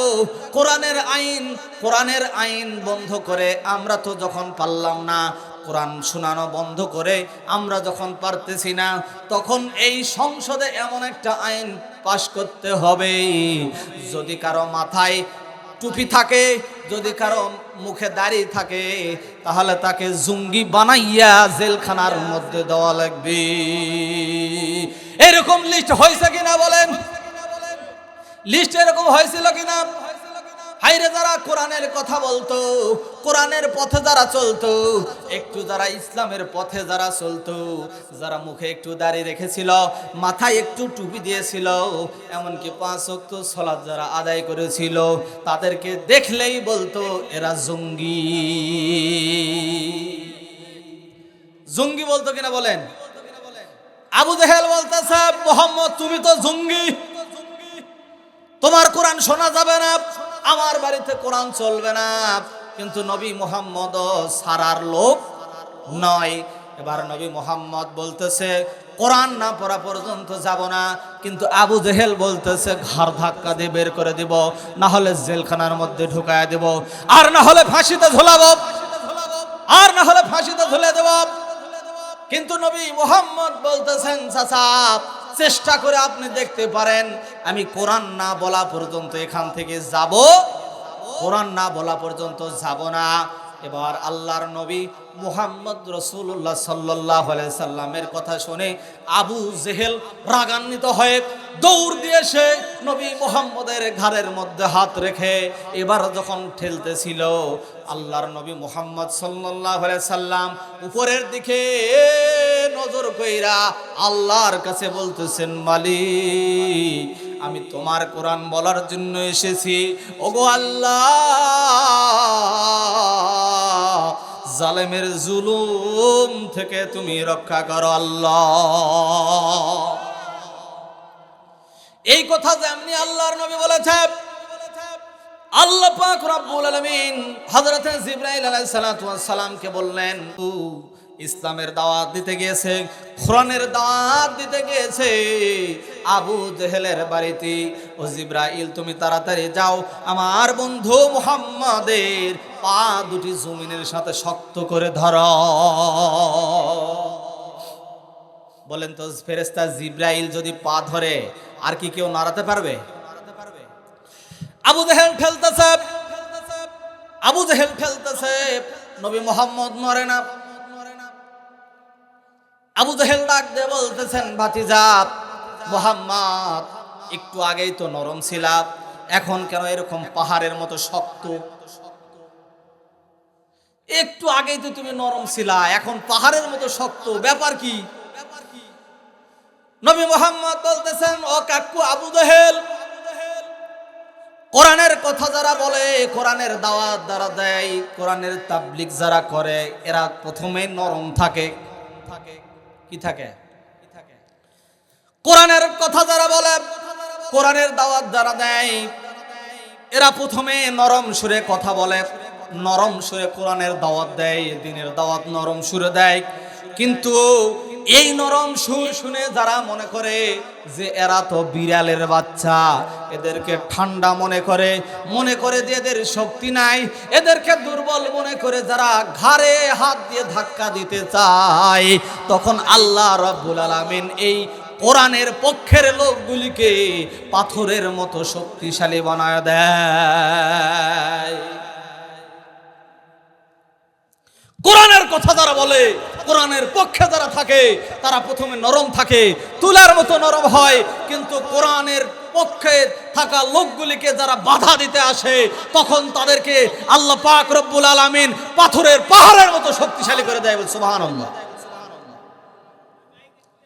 কোরআনের আইন বন্ধ করে আমরা তো যখন পারলাম না, কোরআন শোনানো বন্ধ করে আমরা যখন পারতেছি না, তখন এই সংসদে এমন একটা আইন পাশ করতে হবে, যদি কারো মাথায় টুপি থাকে, যদি কারো মুখে দাড়ি থাকে, তাহলে তাকে জঙ্গি বানাইয়া জেলখানার মধ্যে দেওয়া লাগবে। এরকম লিস্ট হয়েছে কিনা বলেন? লিস্ট এরকম হয়েছিল কিনা? হাইরে যারা কোরআনের কথা বলতো, কোরআনের পথে যারা চলতো, একটু যারা ইসলামের পথে যারা চলতো, যারা মুখে একটু দাড়ি রেখেছিল, মাথায় একটু টুপি দিয়েছিল, এমনকি 5 ওয়াক্ত সালাত যারা আদায় করেছিল, তাদেরকে দেখলেই বলতো এরা জঙ্গি। জঙ্গি বলতো কিনা বলেন? আবু জাহেল বলতেছে মুহাম্মদ তুমি তো জঙ্গি, তোমার কোরআন শোনা যাবে না, আমার বাড়িতে কোরআন চলবে না। কিন্তু নবী মুহাম্মদ সারার লোক নয়। এবার নবী মুহাম্মদ বলতেছে কোরআন না পড়া পর্যন্ত যাব না, কিন্তু আবু জেহেল বলতেছে ঘাড় ধাক্কা দিয়ে বের করে দিব, না হলে জেলখানার মধ্যে ঢুকায় দেব, আর না হলে ফাঁসিতে ঝোলাবো, আর না হলে ফাঁসিতে ঝুলে দেব। কিন্তু নবী মুহাম্মদ বলতেছেন চাচা চেষ্টা করে আপনি দেখতে পারেন, আমি কোরআন না বলা পর্যন্ত এখান থেকে যাব, কোরআন না বলা পর্যন্ত যাব না। এবার আল্লাহর নবী মুহাম্মদ রাসূলুল্লাহ সাল্লাল্লাহু আলাইহি সাল্লামের কথা শুনে আবু জেহেল রাগান্বিত হয়ে দৌড় দিয়ে সে নবী মুহাম্মদের ঘাড়ের মধ্যে হাত রেখে এবার যখন ঠেলতেছিল, আল্লাহর নবী মুহাম্মদ সাল্লাল্লাহু আলাইহি সাল্লাম উপরের দিকে নজর কইরা আল্লাহর কাছে বলতেছেন মালিক আমি তোমার কোরআন বলার জন্য এসেছি, ওগো আল্লাহ জালেমের জুলুম থেকে তুমি রক্ষা করো আল্লাহ। এই কথা যেমনি আল্লাহর নবী বলেছেন, আল্লাহ পাক রব্বুল আলামিন হযরত জিবরাইল আলাইহিস সালাতু ওয়াস সালামকে বললেন, ইসলামের দাওয়াত দিতে গিয়েছে, কোরআনের দাওয়াত দিতে গিয়েছে আবু জেহেলের বাড়িতে। ও জিবরাইল, তুমি তাড়াতাড়ি যাও, আমার বন্ধু মুহাম্মাদের পা দুটি জমিনের সাথে শক্ত করে ধরো। বলেন তো ফেরেশতা জিবরাইল যদি পা ধরে আর কি কেউ নাড়াতে পারবে? আবু জেহেল ঠেলতেছে, আবু জেহেল ঠেলতেছে, নবী মুহাম্মদ নড়ে না। আবু জেহেল ডাক দিয়ে বলতেছেন, ভাতিজা মুহাম্মদ, একটু আগেই তো নরম ছিলা, এখন কেন এরকম পাহাড়ের মতো শক্ত? একটু আগেই তো তুমি নরম ছিলা, এখন পাহাড়ের মতো শক্ত, ব্যাপার কি? নবী মুহাম্মদ বলতেছেন, ও কাকু আবু জেহেল, কোরআনের কথা যারা বলে, কোরআনের দাওয়াত যারা দেয়, কোরআনের তাবলীগ যারা করে, এরা প্রথমে নরম থাকে। কি থাকে? কোরআনের কথা যারা বলে, কোরআনের দাওয়াত যারা দেয়, এরা প্রথমে নরম সুরে কথা বলে, নরম সুরে কোরআনের দাওয়াত দেয়, দ্বীনের দাওয়াত নরম সুরে দেয়। কিন্তু এই নরম সুর শুনে যারা মনে করে যে এরা তো বিড়ালের বাচ্চা, এদেরকে ঠান্ডা মনে করে যে এদের শক্তি নাই, এদেরকে দুর্বল মনে করে যারা ঘাড়ে হাত দিয়ে ধাক্কা দিতে চায়, তখন আল্লাহ রাব্বুল আলামিন এই কোরআনের পক্ষের লোকগুলিকে পাথরের মতো শক্তিশালী বানায় দেয়। কোরআনের কথা যারা বলে, কোরআনের পক্ষে যারা থাকে, তারা প্রথমে নরম থাকে, তুলার মতো নরম হয়। কিন্তু কোরআনের পক্ষে থাকা লোকগুলিকে যারা বাধা দিতে আসে, তখন তাদেরকে আল্লাহ পাক রব্বুল আলামিন পাথরের পাহাড়ের মতো শক্তিশালী করে দেয়। সুবহানাল্লাহ।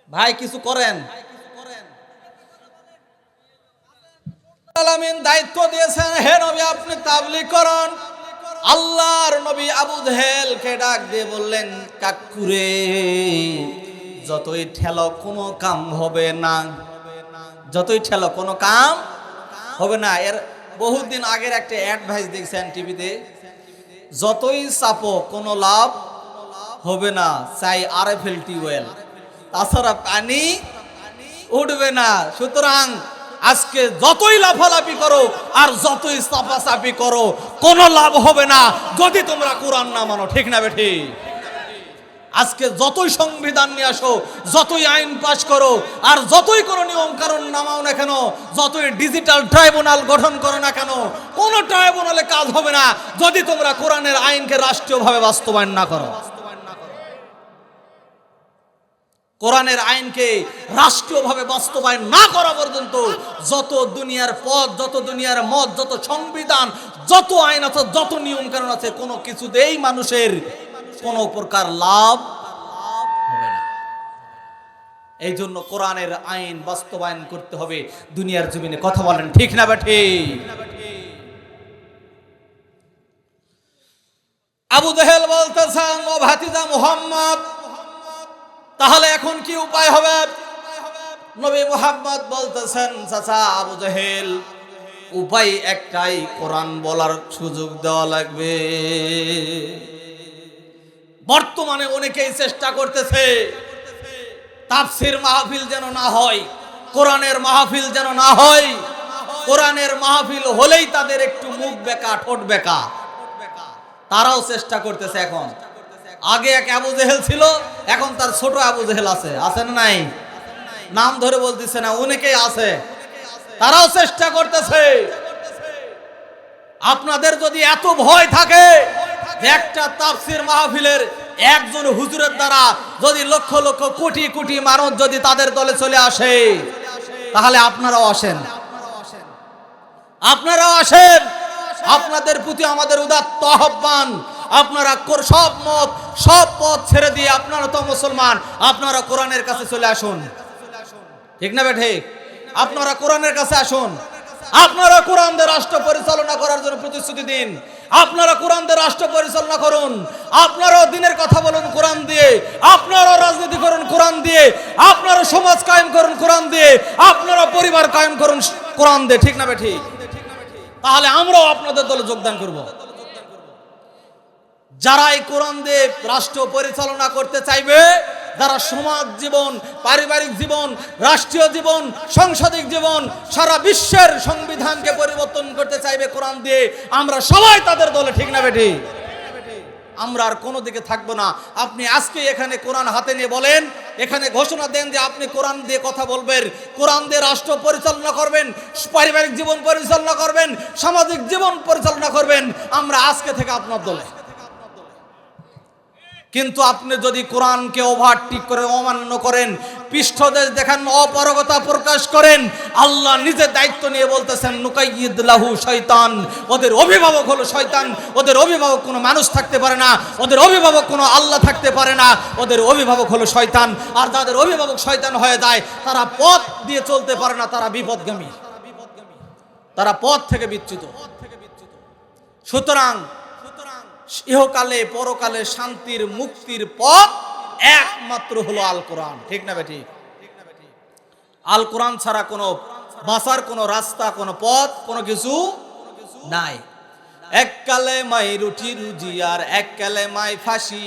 ভাই কিছু করেন, আলামিন দায়িত্ব দিয়েছেন, হে নবী আপনি তাবলীগ করুন। আল্লাহর নবী আবু জেহেলকে ডাক দিয়ে বললেন, কাকুরে, যতই ঠেলো কোনো কাম হবে না, যতই ঠেলো কোনো কাম হবে না। এর বহুদিন আগের একটা অ্যাডভাইস দেখছেন টিভিতে, যতই চাপো কোনো লাভ হবে না, চাই আরএফএল টিউবওয়েল, তাছাড়া পানি উঠবে না। সুতরাং আজকে যতই লাফালাফি করো আর যতই চাপাচাপি করো, কোনো লাভ হবে না যদি তোমরা কোরআন না মানো। ঠিক না বেঠি? আজকে যতই সংবিধান নিয়ে আসো, যতই আইন পাশ করো, আর যতই কোনো নিয়ম কানুন নামাও না কেন, যতই ডিজিটাল ট্রাইব্যুনাল গঠন করো না কেন, কোনো ট্রাইব্যুনালে কাজ হবে না যদি তোমরা কোরআনের আইনকে রাষ্ট্রীয়ভাবে বাস্তবায়ন না করো। কোরআনের আইনকে রাষ্ট্রীয়ভাবে বাস্তবায়ন না করা পর্যন্ত যত দুনিয়ার পথ, যত দুনিয়ার মত, যত সংবিধান, যত আইন আছে, যত নিয়ম কানুন আছে, কোনো কিছুতেই মানুষের কোনো প্রকার লাভ হবে না। এই জন্য কোরআনের আইন বাস্তবায়ন করতে হবে দুনিয়ার জমিনে। কথা বলেন ঠিক না বেঠি? আবু জেহেল বলতেছেন, ও ভাতিজা মুহাম্মদ, তাহলে এখন কি উপায় হবে? নবী মুহাম্মদ বলতেছেন, চাচা আবু জেহেল, উপায় একটাই, কোরআন বলার সুযোগ দেওয়া লাগবে। বর্তমানে অনেকেই চেষ্টা করতেছে তাফসীর মাহফিল যেন না হয়, কোরআনের মাহফিল যেন না হয়। কোরআনের মাহফিল হলেই তাদের একটু মুখ বেঁকা, ঠোঁট বেঁকা। তারাও চেষ্টা করতেছে এখন। আগে এক আবু জেহেল ছিল, এখন তার ছোট আবু জেহেল আছে, আছে না নাই? নাম ধরে বলতেছে না, অনেকেই আছে, তারাও চেষ্টা করতেছে। আপনাদের যদি এত ভয় থাকে যে একটা তাফসীর মাহফিলের একজন হুজুরের দ্বারা যদি লক্ষ লক্ষ কোটি কোটি মানুষ যদি তাদের দলে চলে আসে, তাহলে আপনারাও আসেন, আপনারাও আসেন। আপনাদের প্রতি আমাদের উদাত্ত আহ্বান, আপনারা সব মত, সব পথ ছেড়ে দিয়ে, আপনারা তো মুসলমান, আপনারা কোরআনের কাছে চলে আসুন। ঠিক না বেঠে? আপনারা কোরআনের কাছে আসুন। আপনারা কোরআন দিয়ে রাষ্ট্র পরিচালনা করার জন্য প্রতিশ্রুতি দিন। আপনারা কোরআন দিয়ে রাষ্ট্র পরিচালনা করুন। আপনারাও দিনের কথা বলুন কোরআন দিয়ে, আপনারাও রাজনীতি করুন কোরআন দিয়ে, আপনারা সমাজ কায়েম করুন কোরআন দিয়ে, আপনারা পরিবার কায়েম করুন কোরআন দিয়ে। ঠিক না বেঠিক? তাহলে আমরাও আপনাদের দলে যোগদান করব। যারা এই কোরআন দিয়ে রাষ্ট্র পরিচালনা করতে চাইবে, যারা সমাজ জীবন, পারিবারিক জীবন, রাষ্ট্রীয় জীবন, সাংসদিক জীবন, সারা বিশ্বের সংবিধানকে পরিবর্তন করতে চাইবে কোরআন দিয়ে, আমরা সবাই তাদের দলে। ঠিক না বেটি? আমরা আর কোনো দিকে থাকবো না। আপনি আজকে এখানে কোরআন হাতে নিয়ে বলেন, এখানে ঘোষণা দেন যে আপনি কোরআন দিয়ে কথা বলবেন, কোরআন দিয়ে রাষ্ট্র পরিচালনা করবেন, পারিবারিক জীবন পরিচালনা করবেন, সামাজিক জীবন পরিচালনা করবেন। আমরা আজকে থেকে আপনার দলে। কিন্তু আপনি যদি কোরআনকে ওভারটেক করে অমান্য করেন, পৃষ্ঠদেশ দেখান, অপারগতা প্রকাশ করেন, আল্লাহ নিজে দায়িত্ব নিয়ে বলতেছেন নুকাইয়িদ লাহু শয়তান। ওদের অভিভাবক হলো শয়তান। ওদের অভিভাবক কোনো মানুষ থাকতে পারে না, ওদের অভিভাবক কোনো আল্লাহ থাকতে পারে না, ওদের অভিভাবক হলো শয়তান। আর যাদের অভিভাবক শয়তান হয়ে যায়, তারা পথ দিয়ে চলতে পারে না, তারা বিপদগামী, তারা পথ থেকে বিচ্যুত। সুতরাং ইহকালে পরকালে শান্তির মুক্তির পথ একমাত্র হলো আল কোরআন। ঠিক না বেটি? আল কোরআন ছাড়া কোনো বাঁচার কোনো রাস্তা, কোনো পথ, কোনো কিছু নাই। এক কালেমায় রুটি রুজি আর এক কালেমায় ফাঁসি,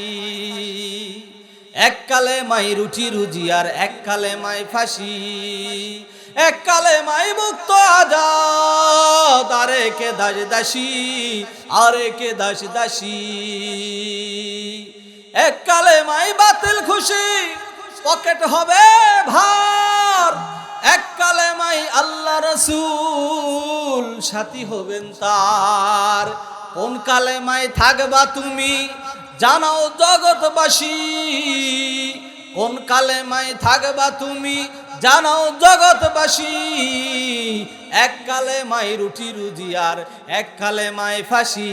এক কালেমায় রুটি রুজি আর এক কালেমায় ফাঁসি, এক কালেমায় মুক্ত আজাদ আরে কে দাস দাসী, আরে কে দাস দাসী, এক কালেমায় বাতিল খুশি পকেট হবে ভার, এক কালেমায় আল্লাহ রাসূল সাথী হবেন তার। কোন কালেমায় থাকবা তুমি জানাও জগৎবাসী, কোন কালেমায় থাকবা তুমি জানাও জগৎবাসী, এক কালেমায় রুটি রুজি আর এক কালেমায় ফাঁসি,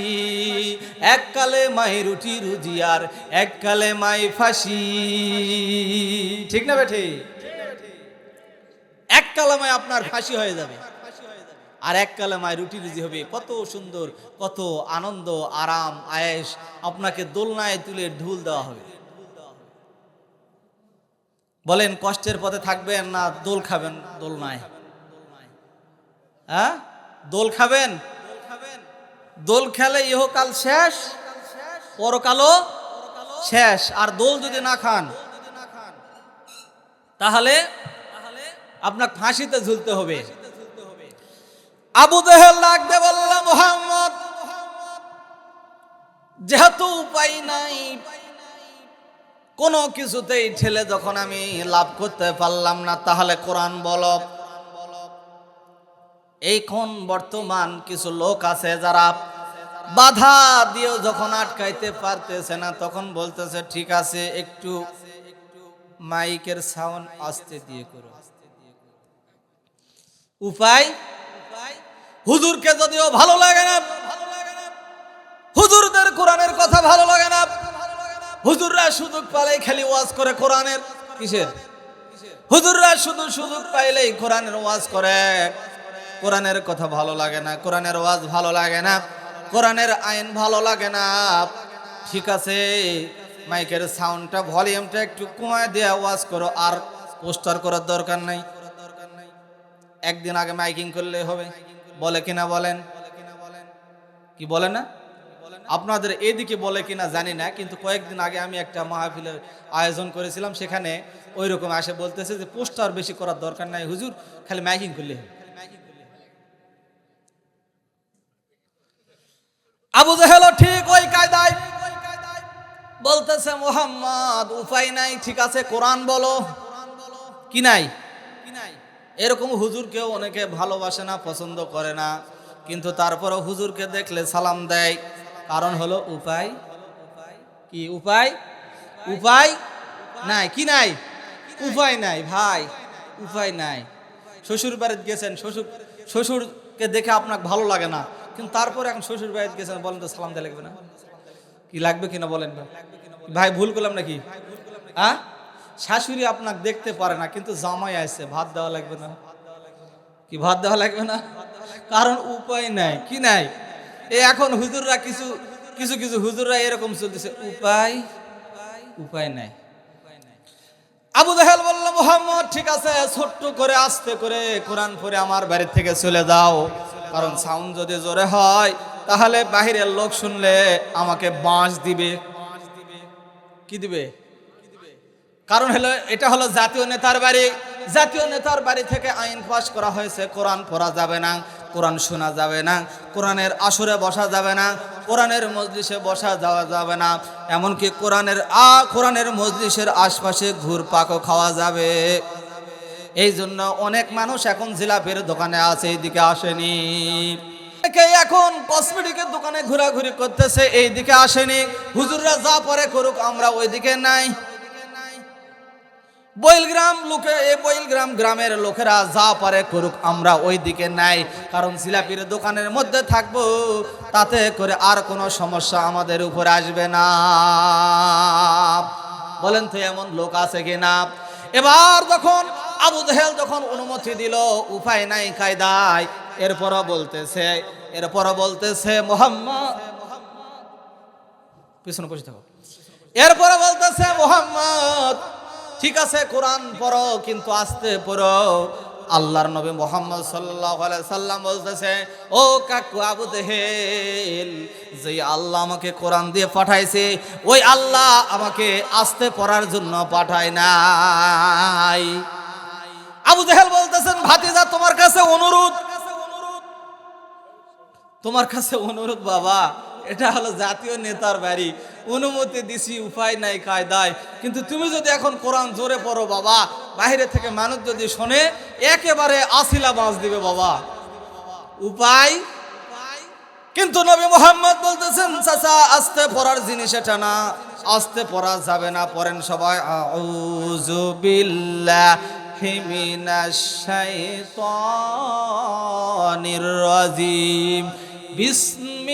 এক কালেমায় রুটি রুজি আর এক কালেমায় ফাঁসি। ঠিক না বেঠি? এক কালেমায় আপনার ফাঁসি হয়ে যাবে, আর এক কালেমায় রুটি রুজি হবে। কত সুন্দর, কত আনন্দ, আরাম, আয়েশ। আপনাকে দোলনায় তুলে ঢুল দেওয়া হবে। বলেন কষ্টের পথে থাকবেন না দোল খাবেন? দোলনায়, হ্যাঁ দোল খাবেন? দোল খেলে ইহকাল শেষ, পরকালও শেষ। আর দোল যদি না খান তাহলে আপনার ফাঁসিতে ঝুলতে হবে। আবু জেহেল লাগবে বলল, মুহাম্মদ যেহেতু উপায় নাই, কোনো কিছুতেই ঠেলে যখন আমি লাভ করতে পারলাম না, তাহলে কোরআন বলো। এইখন বর্তমান কিছু লোক আছে যারা বাধা দিয়েও যখন আটকাইতে পারতেছে না, তখন বলতেছে ঠিক আছে একটু মাইকের সাউন্ড আস্তে দিয়ে করো। উপায়? হুজুরকে যদিও ভালো লাগে না, হুজুরদের কোরআনের কথা ভালো লাগে না, হুজুররা সুযোগ পাইলেই খালি ওয়াজ করে কোরআনের। কিসের? হুজুররা শুধু সুযোগ পাইলেই কোরআনের ওয়াজ করে। কোরআনের কথা ভালো লাগে না, কোরআনের ওয়াজ ভালো লাগে না, কোরআনের আইন ভালো লাগে না। ঠিক আছে মাইকের সাউন্ডটা, ভলিউমটা একটু কমায় দিয়ে ওয়াজ করো, আর পোস্টার করার দরকার নাই। একদিন আগে মাইকিং করলে হবে, বলে কিনা বলেন? কি বলে না? আপনাদের এদিকে বলে কিনা জানি না, কিন্তু কয়েকদিন আগে আমি একটা মাহফিলের আয়োজন করেছিলাম, সেখানে ওই রকম আসে বলতেছে যে পোস্টার বেশি করার দরকার নাই হুজুর, খালি মাইকিং করলে। আবু জেহেল ঠিক ওই কায়দায় বলতেছে মুহাম্মদ উপায় নাই, ঠিক আছে কোরআন বলো। কি নাই? এরকম হুজুরকেও অনেকে ভালোবাসে না, পছন্দ করে না, কিন্তু তারপরে হুজুরকে দেখলে সালাম দেয়। কারণ হলো উপায়। কি উপায়? উপায় নাই। কি নাই? উপায় নাই ভাই, উপায় নাই। শ্বশুর বাড়িতে গেছেন, শ্বশুরকে দেখে আপনার ভালো লাগে না, কিন্তু তারপরে এখন শ্বশুর বাড়িতে গেছেন, বলেন তো সালাম দেওয়া লাগবে না? কি লাগবে কিনা বলেন ভাই? ভুল করলাম নাকি? হ্যাঁ, শাশুড়ি আপনাকে দেখতে পারে না, কিন্তু জামাই আসছে, ভাত দেওয়া লাগবে না? কি ভাত দেওয়া লাগবে না? কারণ উপায় নাই। কি নাই? এখন হুজুররা কিছু কিছু কিছু হুজুররা এরকম চলতেছে, উপায় উপায় নাই। আবু জাহেল বলল, মুহাম্মদ ঠিক আছে, ছোট্ট করে আস্তে করে কোরআন পড়ে আমার বাড়ি থেকে চলে যাও, কারণ সাউন্ড যদি জোরে হয় তাহলে বাহিরের লোক শুনলে আমাকে বাঁশ দিবে। কি দিবে? কারণ হলো এটা হলো জাতীয় নেতার বাড়ি। জাতীয় নেতার বাড়ি থেকে আইন পাস করা হয়েছে, কোরআন পড়া যাবে না, কোরআন শোনা যাবে না, কোরআনের আসরে বসা যাবে না, কোরআনের মজলিসে বসা যাওয়া যাবে না, এমনকি কোরআনের মজলিসের আশপাশে ঘুরপাকও খাওয়া যাবে। এই জন্য অনেক মানুষ এখন জিলাপির দোকানে আছে, এইদিকে আসেনি। এখন কসমেটিকের দোকানে ঘোরাঘুরি করতেছে, এই দিকে আসেনি। হুজুররা যা পরে করুক, আমরা ওইদিকে নাই। বইলগ্রাম গ্রামের লোকেরা যা পারে করুক, আমরা ওই দিকে নাই। কারণ জিলাপির দোকানের মধ্যে থাকবো, তাতে করে আর কোনো সমস্যা আমাদের উপরে আসবে না। বলেন তো এমন লোক আছে কিনা? এবার যখন আবু জাহেল যখন অনুমতি দিল, উপায় নাই কায়দায়, এরপরও বলতেছে মুহাম্মদ, পিছনে বসে থাকো। এরপরে বলতেছে মুহাম্মদ ঠিক আছে কোরআন পড়ো, কিন্তু আস্তে পড়ো। আল্লাহর নবী মুহাম্মদ সাল্লাল্লাহু আলাইহি সাল্লাম বলতেছে, ও কাকু আবু জাহেল, যে আল্লাহ আমাকে কোরআন দিয়ে পাঠাইছে, ওই আল্লাহ আমাকে আস্তে পড়ার জন্য পাঠায় নাই। আবু জাহেল বলতেছেন, ভাতিজা তোমার কাছে অনুরোধ বাবা, এটা হলো জাতীয় নেতার বাড়ি, অনুমতি দিছি, উপায় নাই কায়দায়, কিন্তু তুমি যদি এখন কোরআন জোরে পড়ো বাবা, বাইরে থেকে মানুষ যদি শোনে একেবারে আসিলা বাঁশ দিবে বাবা, উপায়। কিন্তু নবী মুহাম্মদ বলতেছেন, চাচা আস্তে পড়ার জিনিস এটা না, আস্তে পড়া যাবে না। পড়েন সবাই, আউযু বিল্লাহি মিনাশ শাইতানির রাজিম, বিসমিল্লাহির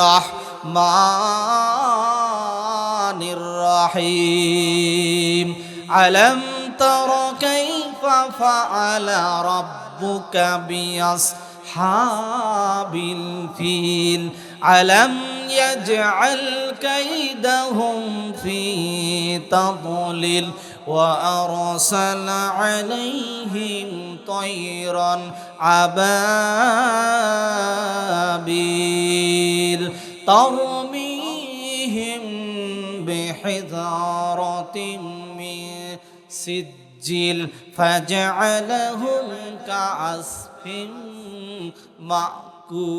রহমানির রহিম। আলম তারা কাইফা ফাআলা রাব্বুকা বিআসহাবিল ফিল, আলম ইয়াজআল কাইদাহুম ফি তাদলিল, وأرسل عليهم طيرا أبابيل ترميهم بحجارة من سجيل فجعلهم كعصف মাকুল।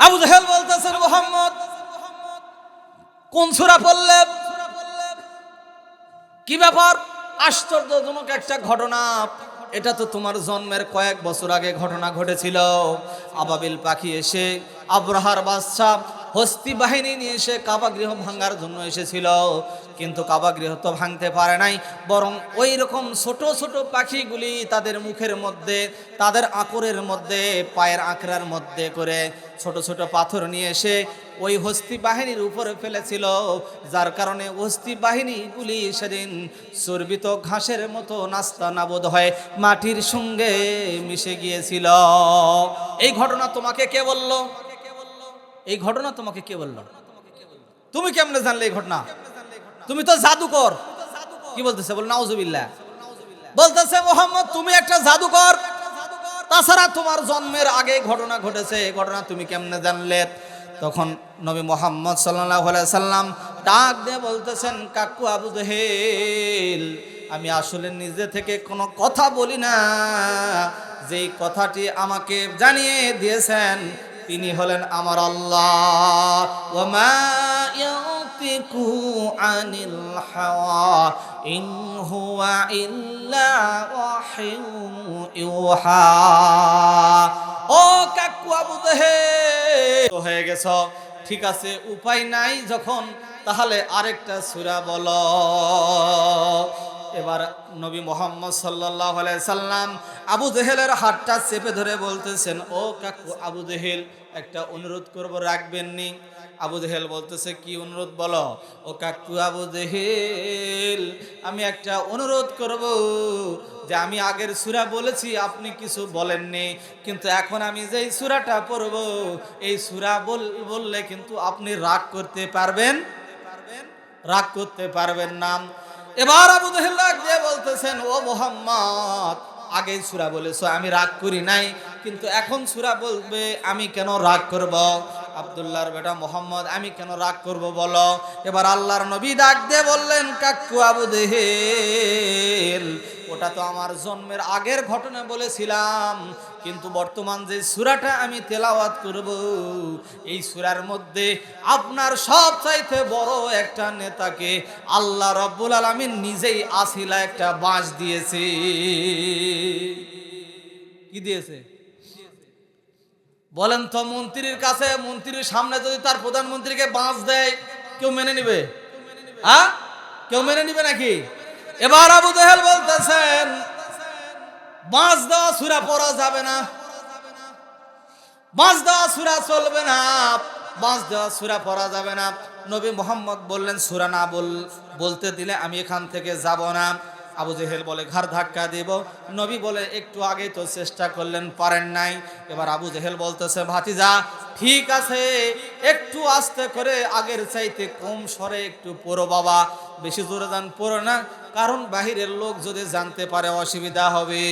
আবু জাহেল বলতেছেন, মুহাম্মদ কোন সূরা পড়লেন? কি ব্যাপার? আশ্চর্যজনক একটা ঘটনা। এটা তো তোমার জন্মের কয়েক বছর আগে ঘটনা ঘটেছিল। আবাবিল পাখি এসে, আব্রাহার বাদশা হস্তি বাহিনী নিয়ে এসে কাবা গৃহ ভাঙার জন্য এসেছিল, কিন্তু কাবা গৃহ তো ভাঙতে পারে নাই, বরং ওই রকম ছোট ছোট পাখিগুলি তাদের মুখের মধ্যে, তাদের আঁকড়ের মধ্যে, পায়ের আঁকড়ার মধ্যে করে ছোট ছোট পাথর নিয়ে এসে ওই হস্তি বাহিনীর উপরে ফেলেছিল, যার কারণে হস্তি বাহিনীগুলি সেদিন চর্বিত ঘাসের মতো নাস্তা নাবুদ হয়ে মাটির সঙ্গে মিশে গিয়েছিল। এই ঘটনা তোমাকে কে বলল? এই ঘটনা তোমাকে কে বলল? তুমি কেমনে জানলে এই ঘটনা? তুমি তো জাদুকর। কি বলতেছে? বল নাউজুবিল্লাহ। বলতেছে, মুহাম্মদ তুমি একটা জাদুকর, তাছাড়া তোমার জন্মের আগে ঘটনা ঘটেছে, এই ঘটনা তুমি কেমনে জানলে? তখন নবী মুহাম্মদ সাল্লাল্লাহু আলাইহি সাল্লাম ডাক দিয়ে বলতেছেন, কাকু আবু জাহেল, আমি আসলে নিজে থেকে কোনো কথা বলি না, যেই কথাটি আমাকে জানিয়ে দিয়েছেন তিনি হলেন আমার আল্লাহ। ওয়ামা ইয়াতিকু আনিল হাওয়া ইন হুয়া ইল্লা ওয়াহিয়ুন ইউহা। ও কাকু আবু জাহেল, হয়ে গেছ, ঠিক আছে, উপায় নাই যখন, তাহলে আরেকটা সূরা বলো। এবার নবী মুহাম্মদ সাল্লাল্লাহু আলাইহি সাল্লাম আবু জেহেলের হাতটা চেপে ধরে বলতেছেন, ও কাকু আবু জেহেল, একটা অনুরোধ করব, রাখবেন নি? আবু জেহেল বলতেছে, কি অনুরোধ বলো? ও কাকু আবু জেহেল, আমি একটা অনুরোধ করব, যে আমি আগের সূরা বলেছি, আপনি কিছু বলেননি, কিন্তু এখন আমি যেই সূরাটা পড়ব, এই সূরা বললে কিন্তু আপনি রাগ করতে পারবেন? রাগ করতে পারবেন না। এবার আবু জেহেল রাগ দিয়ে বলতেছেন, ও মুহাম্মদ, আগে সূরা বলেছো, আমি রাগ করি নাই, কিন্তু এখন সূরা বলবে, আমি কেন রাগ করব? আব্দুল্লাহর বেটা মুহাম্মদ, আমি কেন রাগ করব বলো? এবার আল্লাহর নবী ডাক দিয়ে বললেন, কাকু আবু জেহেল, ওটা তো আমার জন্মের আগের ঘটনা বলেছিলাম, কিন্তু বর্তমান যে সূরাটা আমি তেলাওয়াত করব, এই সূরার মধ্যে আপনার সবচাইতে বড় একটা নেতাকে আল্লাহ রাব্বুল আলামিন নিজেই আসিলা একটা বাঁশ দিয়েছে। কি দিয়েছে বলেন তো? মন্ত্রীর কাছে, মন্ত্রীর সামনে যদি তার প্রধানমন্ত্রীকে বাঁশ দেয়, কেউ মেনে নিবে? হ্যাঁ, কেউ মেনে নিবে নাকি? এবার আবু জেহেল বলতেছেন, বাঁশ দেওয়া সূরা পড়া যাবে না, বাঁশ দেওয়া সূরা চলবে না, বাঁশ দেওয়া সূরা পড়া যাবে না। নবী মুহাম্মদ বললেন, সূরা না বলতে দিলে আমি এখান থেকে যাব না। আবু জেহেল বলে, ঘাড় ধাক্কা দিব। নবী বলে, একটু আগে তো চেষ্টা করলেন, পারেন নাই। এবার আবু জেহেল বলতেছে, ভাতিজা ঠিক আছে, একটু আস্তে করে, আগের চাইতে কম স্বরে একটু পড়ো বাবা, বেশি জোরে যান পড়ো না, কারণ বাহিরের লোক যদি জানতে পারে অসুবিধা হবে।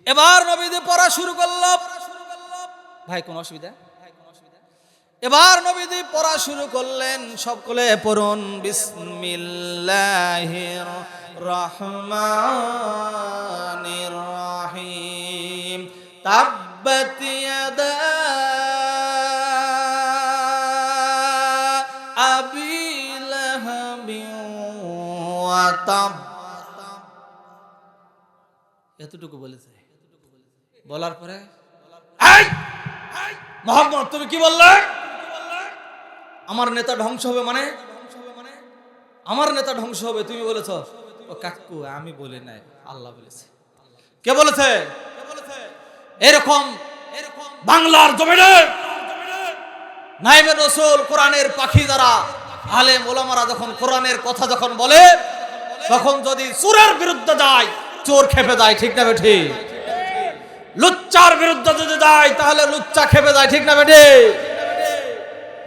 এবার নবীজি পড়া শুরু করল। ভাই কোন অসুবিধা? এবার নবীজি পড়া শুরু করলেন, সকলে পড়ুন, বিসমিল্লাহির রহমানির রহিম, তাব্বাত ইয়াদা আবি লাহাবিন ওয়া তাব। এতটুকু বলেছে। বলার পরে, এই মুহাম্মদ, তুমি কি বললে? আমার নেতা ধ্বংস হবে মানে? আমার নেতা ধ্বংস হবে তুমি বলেছ? ও কাকু, আমি বলি নাই, আল্লাহ বলেছে। কে বলেছে? এরকম বাংলার জমিনে নাইবে রাসূল, কোরআনের পাখি যারা আলেম ওলামারা যখন কোরআনের কথা যখন বলে, তখন যদি চোরের বিরুদ্ধে যায়, চোর খেপে যায়, ঠিক না বেঠি? লুচ্চার বিরুদ্ধে যদি যায়, তাহলে লুচ্চা খেপে যায়, ঠিক না বেঠি?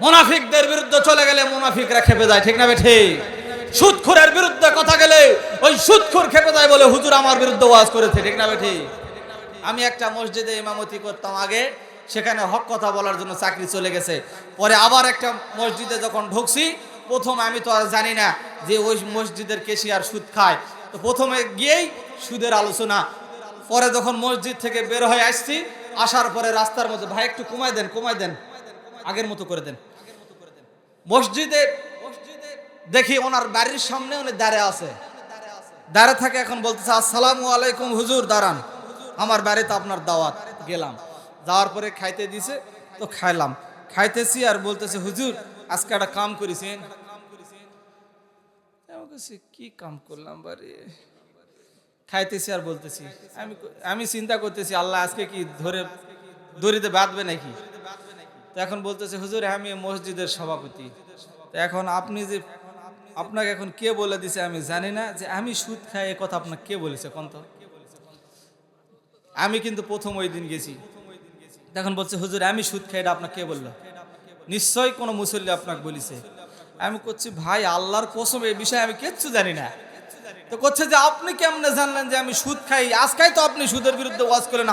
মুনাফিকদের বিরুদ্ধে চলে গেলে মুনাফিকরা খেপে যায়, ঠিক না বেঠি? সুদখোরের বিরুদ্ধে কথা গেলে ওই সুদখোর খেপে যায়, বলে হুজুর আমার বিরুদ্ধে ওয়াজ করেছে, ঠিক না বেঠি? আমি একটা মসজিদে ইমামতি করতাম আগে, সেখানে হক কথা বলার জন্য চাকরি চলে গেছে। পরে আবার একটা মসজিদে যখন ঢুকছি, প্রথম আমি তো আর জানি না যে ওই মসজিদের কেশিয়ার সুদ খায়, তো প্রথমে গিয়েই সুদের আলোচনা। পরে যখন মসজিদ থেকে বের হয়ে আসছি, আসার পরে রাস্তার মধ্যে, ভাই একটু কমাই দেন, কমাই দেন, আগের মতো করে দেন। মসজিদে দেখি ওনার বাড়ির সামনে উনি দাঁড়িয়ে আছে, দাঁড়িয়ে থাকে। এখন বলতেছে, আসসালামু আলাইকুম হুজুর, দাঁড়ান, আমার বাড়িতে আপনার দাওয়াত। গেলাম, যাওয়ার পরে খাইতে দিছে, তো খাইলাম, খাইতেছি আর বলতেছে, হুজুর আজকে একটা কাম করেছেন। কি কাম করলাম বাড়ি? খাইতেছি আর বলতেছি, আমি চিন্তা করতেছি, আল্লাহ আজকে কি ধরে দড়িতে বাঁধবে নাকি? তো এখন বলতেছে, হুজুর আমি মসজিদের সভাপতি। তো এখন আপনি যে, আপনাকে এখন কে বলে দিছে আমি জানি না, যে আমি সুদ খাই এ কথা আপনাকে কে বলেছে কোন তো? আমি কিন্তু প্রথম ওই দিন গেছি। তখন বলছে, হুজুর আমি সুদ খাই, এটা আপনাকে কে বললো? নিশ্চয়ই কোনো মুসল্লি আপনাকে বলেছে। আমি করছি, ভাই আল্লাহর কসম এই বিষয়ে আমি কিচ্ছু জানি না। তো করছে যে, আপনি কেমনে জানলেন যে আমি সুদ খাই? আজকাই তো আপনি সুদের বিরুদ্ধে ওয়াজ করেন,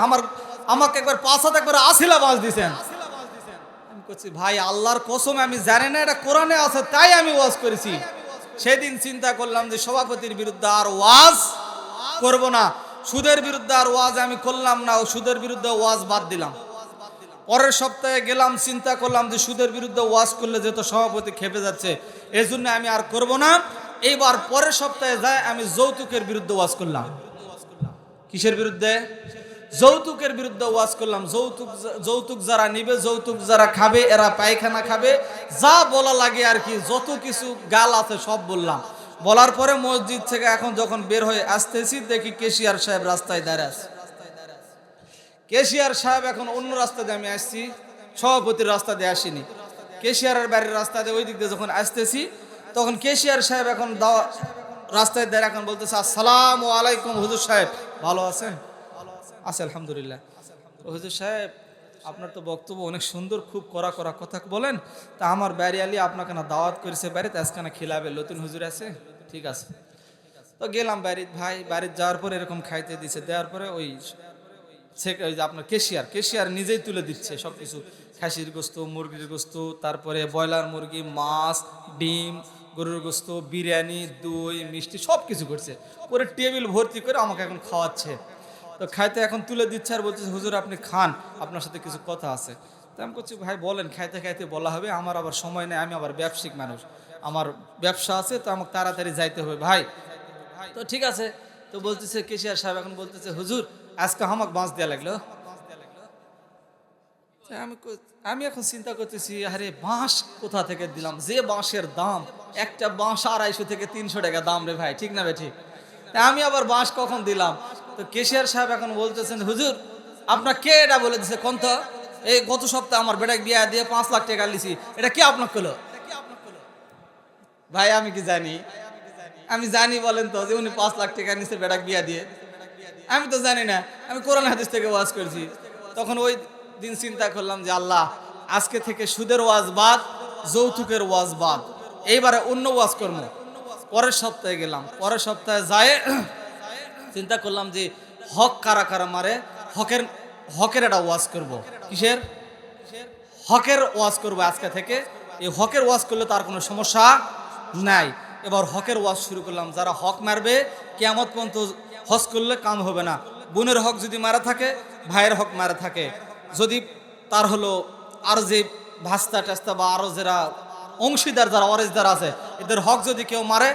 আমাকে একবার 5 হাত একবার আসিলা বাজ দিয়েছেন। আমি করছি, ভাই আল্লাহর কসম আমি জানি না, এটা কোরআনে আছে, তাই আমি ওয়াজ করেছি। সেদিন চিন্তা করলাম যে সভাপতির বিরুদ্ধে আর ওয়াজ করব না, সুদের বিরুদ্ধে আর ওয়াজ আমি করলাম না, ও সুদের বিরুদ্ধে ওয়াজ বাদ দিলাম। পরের সপ্তাহে গেলাম, চিন্তা করলাম যে সুদের বিরুদ্ধে ওয়াজ করলে যেহেতু সভাপতি খেপে যাচ্ছে, এই জন্য আমি আর করব না। এইবার পরের সপ্তাহে যায় আমি যৌতুকের বিরুদ্ধে ওয়াজ করলাম। কিসের বিরুদ্ধে? যৌতুকের বিরুদ্ধে ওয়াজ করলাম। যৌতুক যারা নিবে, যৌতুক যারা খাবে, এরা পায়খানা খাবে, যা বলা লাগে আর কি, যত কিছু গাল আছে সব বললাম। বলার পরে মসজিদ থেকে এখন যখন বের হয়ে আসতেছি দেখি কেশিয়ার সাহেব রাস্তায় দাঁড়িয়ে আছে। কেশিয়ার সাহেব এখন অন্য রাস্তা দিয়ে আমি আসছি, সভাপতির রাস্তা দিয়ে আসিনি। কেশিয়ারের বাড়ির রাস্তা দিয়ে ওই দিক দিয়ে যখন আসতেছি তখন কেশিয়ার সাহেব এখন রাস্তায় দাঁড়িয়ে এখন বলতেছে, আসসালামু আলাইকুম হুজুর সাহেব, ভালো আছেন? আছে আলহামদুলিল্লাহ। হুজুর সাহেব, আপনার তো বক্তব্য অনেক সুন্দর, খুব কড়া কড়া কথা বলেন, তা আমার বাড়ি আলি আপনাকে না দাওয়াত করেছে বাড়িতে, আজকে না খিলাবে, নতুন হুজুর আছে, ঠিক আছে। তো গেলাম বাড়িতে, ভাই বাড়িতে যাওয়ার পরে এরকম খাইতে দিছে, দেওয়ার পরে ওই যে আপনার কেশিয়ার নিজেই তুলে দিচ্ছে সব কিছু, খাসির গোস্ত, মুরগির গোস্ত, তারপরে ব্রয়লার মুরগি, মাছ, ডিম, গরুর গোস্ত, বিরিয়ানি, দই, মিষ্টি সব কিছু করছে, করে টেবিল ভর্তি করে আমাকে এখন খাওয়াচ্ছে। তো খাইতে এখন তুলে দিচ্ছে আর বলছে, হুজুর আপনি খান, আপনার সাথে কিছু কথা আছে। তো আমি করছি, ভাই বলেন, খাইতে খাইতে বলা হবে, আমার আবার সময় নেই, আমি আবার ব্যবসায়িক মানুষ, আমার ব্যবসা আছে, তো আমাকে তাড়াতাড়ি যাইতে হবে ভাই। তো ঠিক আছে। তো বলতেছে কেশিয়ার সাহেব এখন বলতেছে, হুজুর আজকে আমাকে বাঁশ দেওয়া লাগলো। আমি এখন চিন্তা করতেছি, আরে বাঁশ কোথা থেকে দিলাম, যে বাঁশের দাম, একটা বাঁশ 250 থেকে 300 টাকা দাম রে ভাই, ঠিক না বে ঠিক? আমি আবার বাঁশ কখন দিলাম? তো কেশিয়ার সাহেব এখন বলতেছেন, হুজুর আপনার কে এটা বলে দিছে কোন? তো এই গত সপ্তাহে আমার বেটাকে বিয়া দিয়ে 5 লাখ টাকা লিছি, এটা কে আপনাকে কলো? ভাই আমি কি জানি? আমি জানি বলেন তো যে উনি 5 লাখ টাকা নিছে বেটাকে বিয়া দিয়ে? আমি তো জানি না, আমি কোরআন হাদিস থেকে ওয়াজ করছি। তখন ওই দিন চিন্তা করলাম যে আল্লাহ, আজকে থেকে সুদের ওয়াজ বাদ, যৌতুকের ওয়াজ বাদ, এইবারে অন্য ওয়াজ করবো। পরের সপ্তাহে গেলাম, পরের সপ্তাহে যায় চিন্তা করলাম যে হক কারা কারা মারে, হকের একটা ওয়াজ করব। কিসের? হকের ওয়াজ করবো আজকে থেকে। এই হকের ওয়াজ করলে তার কোনো সমস্যা নাই। এবার হকের ওয়াজ শুরু করলাম, যারা হক মারবে কিয়ামত পর্যন্ত হজ করলে কাম হবে না। বোনের হক যদি মারা থাকে, ভাইয়ের হক মারা থাকে, যদি তার হলো আর যে ভাস্তা টাস্তা বা আরো যারা অংশীদার, যারা ওয়ারিসদার আছে, এদের হক যদি কেউ মারে,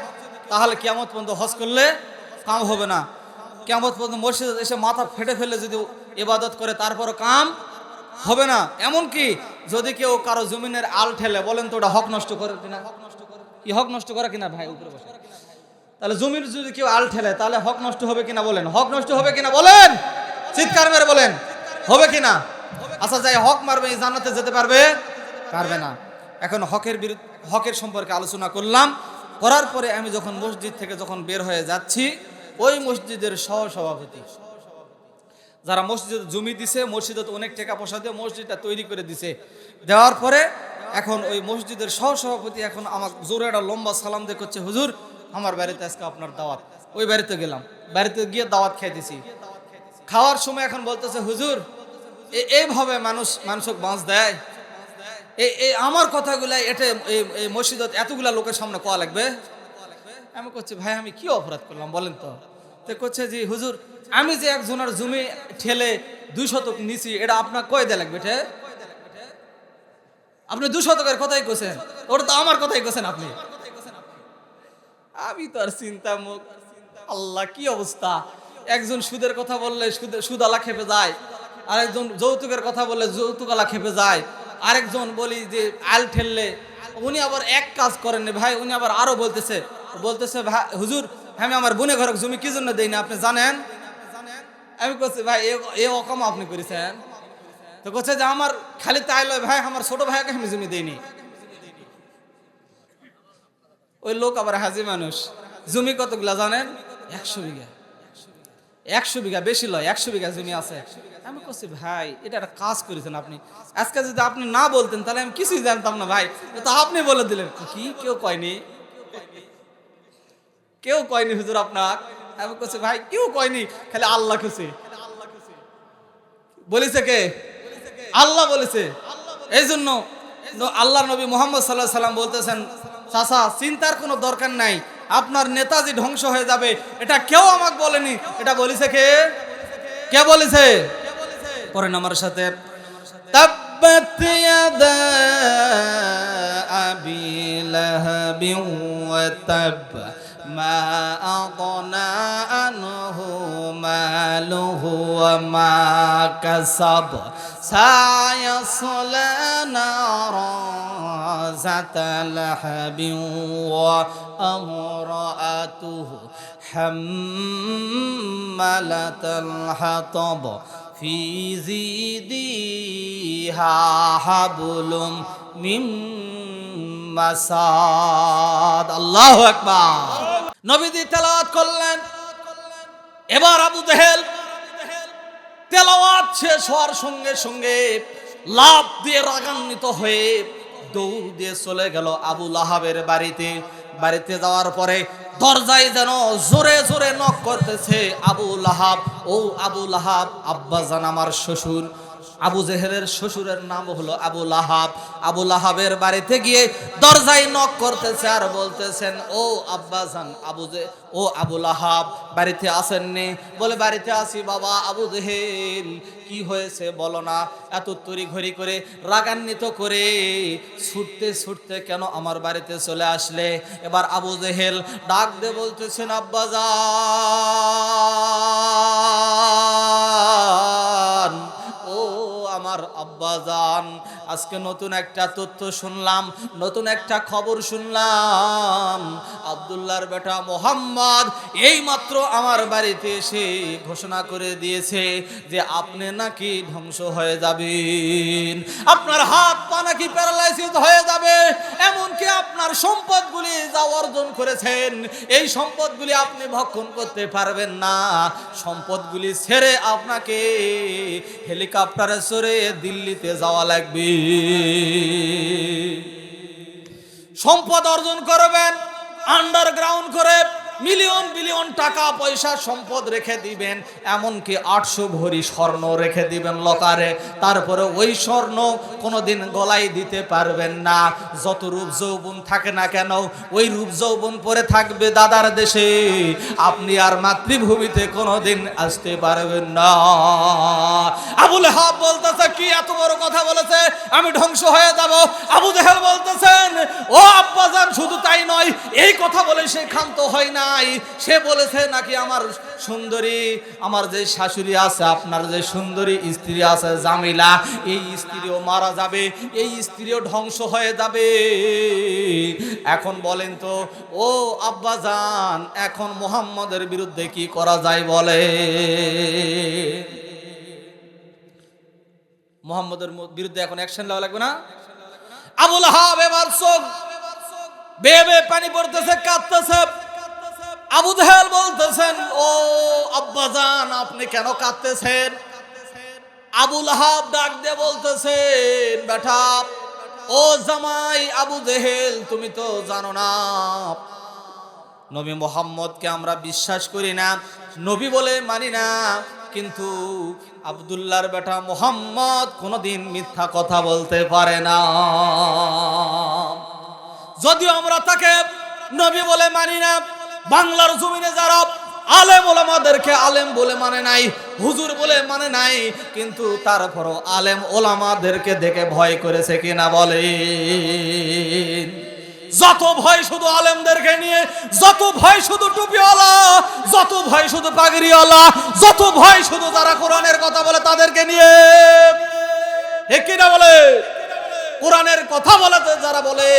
তাহলে কিয়ামত পর্যন্ত হজ করলে কাম হবে না। কিয়ামত পর্যন্ত মসজিদে এসে মাথা ফেটে ফেলে যদি ইবাদত করে, তারপরও কাম হবে না। এমনকি যদি কেউ কারো জমিনের আল ঠেলে, বলেন তো ওটা হক নষ্ট করে কিনা? কি হক নষ্ট করে কিনা ভাই? উপরে বসে। তাহলে জমির যদি কেউ আল ঠেলে, তাহলে হক নষ্ট হবে কিনা বলেন? হক নষ্ট হবে কিনা বলেন? চিৎকার মেরে বলেন, হবে কিনা? আচ্ছা, যাই হক মারবে এই জান্নাতে যেতে পারবে? পারবে না। এখন হকের সম্পর্কে আলোচনা করলাম, করার পরে আমি যখন মসজিদ থেকে যখন বের হয়ে যাচ্ছি, ওই মসজিদের সহসভাপতি, যারা মসজিদে জমি দিছে, মসজিদে তো অনেক টাকা পয়সা দিয়ে মসজিদটা তৈরি করে দিছে, দেওয়ার পরে এখন ওই মসজিদের সহসভাপতি এখন আমাকে জোরে একটা লম্বা সালাম দিয়ে করছে, হুজুর আমার বাড়িতে আজকে আপনার দাওয়াত। ওই বাড়িতে গেলাম, বাড়িতে গিয়ে দাওয়াত খাইতেছি। খাওয়ার সময় এখন বলতেছে, হুজুর এইভাবে মানুষকে বাঁচ দেয়, এই আমার কথাগুলা এটা এই মসজিদত এতগুলা লোকের সামনে কোয়া লাগবে? আমি করছি, ভাই আমি কি অপরাধ করলাম বলেন তো? তো করছে, জি হুজুর, আমি যে একজনের জমি ঠেলে 2 শতক নিছি, এটা আপনার কয় দেয়া লাগবে? এটা আপনি 2 শতকের কথাই কইছেন, ওটা তো আমার কথাই কইছেন আপনি। আমি তো আর চিন্তা মুখ, আল্লাহ কি অবস্থা! একজন সুদের কথা বললে সুদালা খেপে যায়, আরেকজন যৌতুকের কথা বললে যৌতুকালা খেপে যায়, আরেকজন বলি যে আল ঠেললে, উনি আবার এক কাজ করেননি ভাই, উনি আবার আরো বলতেছে ভাই হুজুর, আমি আমার বোনে ঘর জমি কি জন্য দেই না আপনি জানেন? আমি বলছি, ভাই এ অকাম আপনি করেছেন? তো বলছে যে আমার খালি তাই লয় ভাই, আমার ছোট ভাইকে আমি জমি দেইনি। ওই লোক আবার হাজি মানুষ, জমি কতগুলা জানেন? 100 বিঘা। 100 বিঘা, বেশি লয়, 100 বিঘা জমি আছে। আমি বলছি, ভাই এটা একটা কাজ করেছেন আপনি, আজকে যদি আপনি না বলতেন তাহলে আমি কিছুই জানতাম না ভাই, তো আপনি বলে দিলেন। কি কেউ কয়নি? কেউ কয়নি হুজুর আপনার? আমি বলছি, ভাই কেউ কয়নি, খালি আল্লাহ খুশি। বলেছে কে? আল্লাহ বলেছে। এই জন্য আল্লাহর নবী মুহাম্মদ সাল্লাল্লাহু আলাইহি সাল্লাম বলতেছেন, চাচা চিন্তার কোনো দরকার নাই, আপনার নেতাজি ধ্বংস হয়ে যাবে, এটা কেউ আমাকে বলেনি, এটা বলেছে কে? কে বলেছে? পড়েন আমার সাথে, তাব্বাত ইয়াদা আবি লাহাবি ওয়া তাব মা আগনা আনহু মালুহু ওয়া মা কাসাব সায়াসলা নারা যাতা লাহাবিন ওয়া আমরাতুহু হাম্মালাতাল হাতাব ফি জিদিহা হাবলুম মিন মাসাদ। আল্লাহু আকবার। নবীজি তেলাওয়াত করলেন। এবার আবু জেহেল তেলাওয়াত শেষ হওয়ার সঙ্গে সঙ্গে লাফ দিয়ে রাগান্বিত হয়ে দৌড় দিয়ে চলে গেল আবু লাহাবের বাড়িতে। বাড়িতে যাওয়ার পরে দরজায় যেন জোরে জোরে নক করতেছে আবু লাহাব। ও আবু লাহাব, আব্বাজান আমার শ্বশুর। আবু জেহেলের শ্বশুরের নাম হলো আবু লাহাব। আবু লাহাবের বাড়িতে গিয়ে দরজায় নক করতেছে আর বলতেছেন, ও আব্বাজান ও আবু লাহাব, বাড়িতে আসেননি? বলে, বাড়িতে আসি বাবা। আবু জেহেল, কি হয়েছে বলো না? এত তড়িঘড়ি করে রাগান্বিত করে ছুটতে ছুটতে কেন আমার বাড়িতে চলে আসলে? এবার আবু জেহেল ডাক দিয়ে বলতেছেন, আব্বাজান, ও আমার আব্বাজান, আজকে নতুন একটা তথ্য শুনলাম, নতুন একটা খবর শুনলাম। আব্দুল্লাহর বেটা মোহাম্মদ এইমাত্র আমার বাড়িতে এসে ঘোষণা করে দিয়েছে যে আপনি নাকি ধ্বংস হয়ে যাবেন, আপনার হাত পা নাকি প্যারালাইসিস হয়ে যাবে, এমনকি আপনার সম্পদগুলি যা অর্জন করেছেন এই সম্পদগুলি আপনি ভক্ষণ করতে পারবেন না। সম্পদগুলি ছেড়ে আপনাকে হেলিকপ্টারে চড়ে দিল্লিতে যাওয়া লাগবে। সম্পদ অর্জন করবেন, আন্ডারগ্রাউন্ড করে মিলিয়ন বিলিয়ন টাকা পয়সা সম্পদ রেখে দিবেন, এমনকি 800 ভরি স্বর্ণ রেখে দিবেন লকারে, তারপরে ওই স্বর্ণ কোনোদিন গলায় দিতে পারবেন না। যত রূপ যৌবন থাকে না কেন, ওই রূপ যৌবন পরে থাকবে দাদার দেশে, আপনি আর মাতৃভূমিতে কোনোদিন আসতে পারবেন না। আবু লাহাব বলতেছে, কি এত বড় কথা বলেছে, আমি ধ্বংস হয়ে যাব? আবু জেহেল বলতেছেন, ও আব্বাজান, শুধু তাই নয়, এই কথা বলে সে ক্ষান্ত হয় না, সে বলেছে নাকি আমার সুন্দরী, আমার যে শাশুড়ি আছে, আপনার যে সুন্দরী স্ত্রী আছে জামিলা, এই স্ত্রীও মারা যাবে, এই স্ত্রীও ধ্বংস হয়ে যাবে। এখন বলেন তো ও আব্বাজান, এখন মুহাম্মদের বিরুদ্ধে কি করা যায় বলে? মুহাম্মদের বিরুদ্ধে এখন অ্যাকশন নেওয়া লাগবে না? আবু লাহাব এবার চোখ বেয়ে পানি পড়তেছে, কাঁদতেছে। আবু জেহেল বলতেছেন, ও আব্বাজান, আপনি কেন কাঁদতেছেন? আবু লাহাব ডাক দিয়ে বলতেছেন, বেটা, ও জামাই আবু জেহেল, তুমি তো জানো না নবী মুহাম্মদকে আমরা বিশ্বাস করি না, নবী বলে মানি না, কিন্তু আব্দুল্লাহর বেটা মুহাম্মদ কোনোদিন মিথ্যা কথা বলতে পারে না। যদিও আমরা তাকে নবী বলে মানি না, বাংলার জমিনে যারা আলেম ওলামাদেরকে আলেম বলে মানে নাই, হুজুর বলে মানে নাই, কিন্তু তারপরও আলেম ওলামাদেরকে দেখে ভয় করেছে কিনা বলে? যত ভয় শুধু আলেমদেরকে নিয়ে, যত ভয় শুধু টুপিওয়ালা, যত ভয় শুধু পাগড়িওয়ালা, যত ভয় শুধু যারা কোরআনের কথা বলে তাদেরকে নিয়ে। ঠিক কিনা বলে? কোরআনের কথা বলাতে যারা বলে,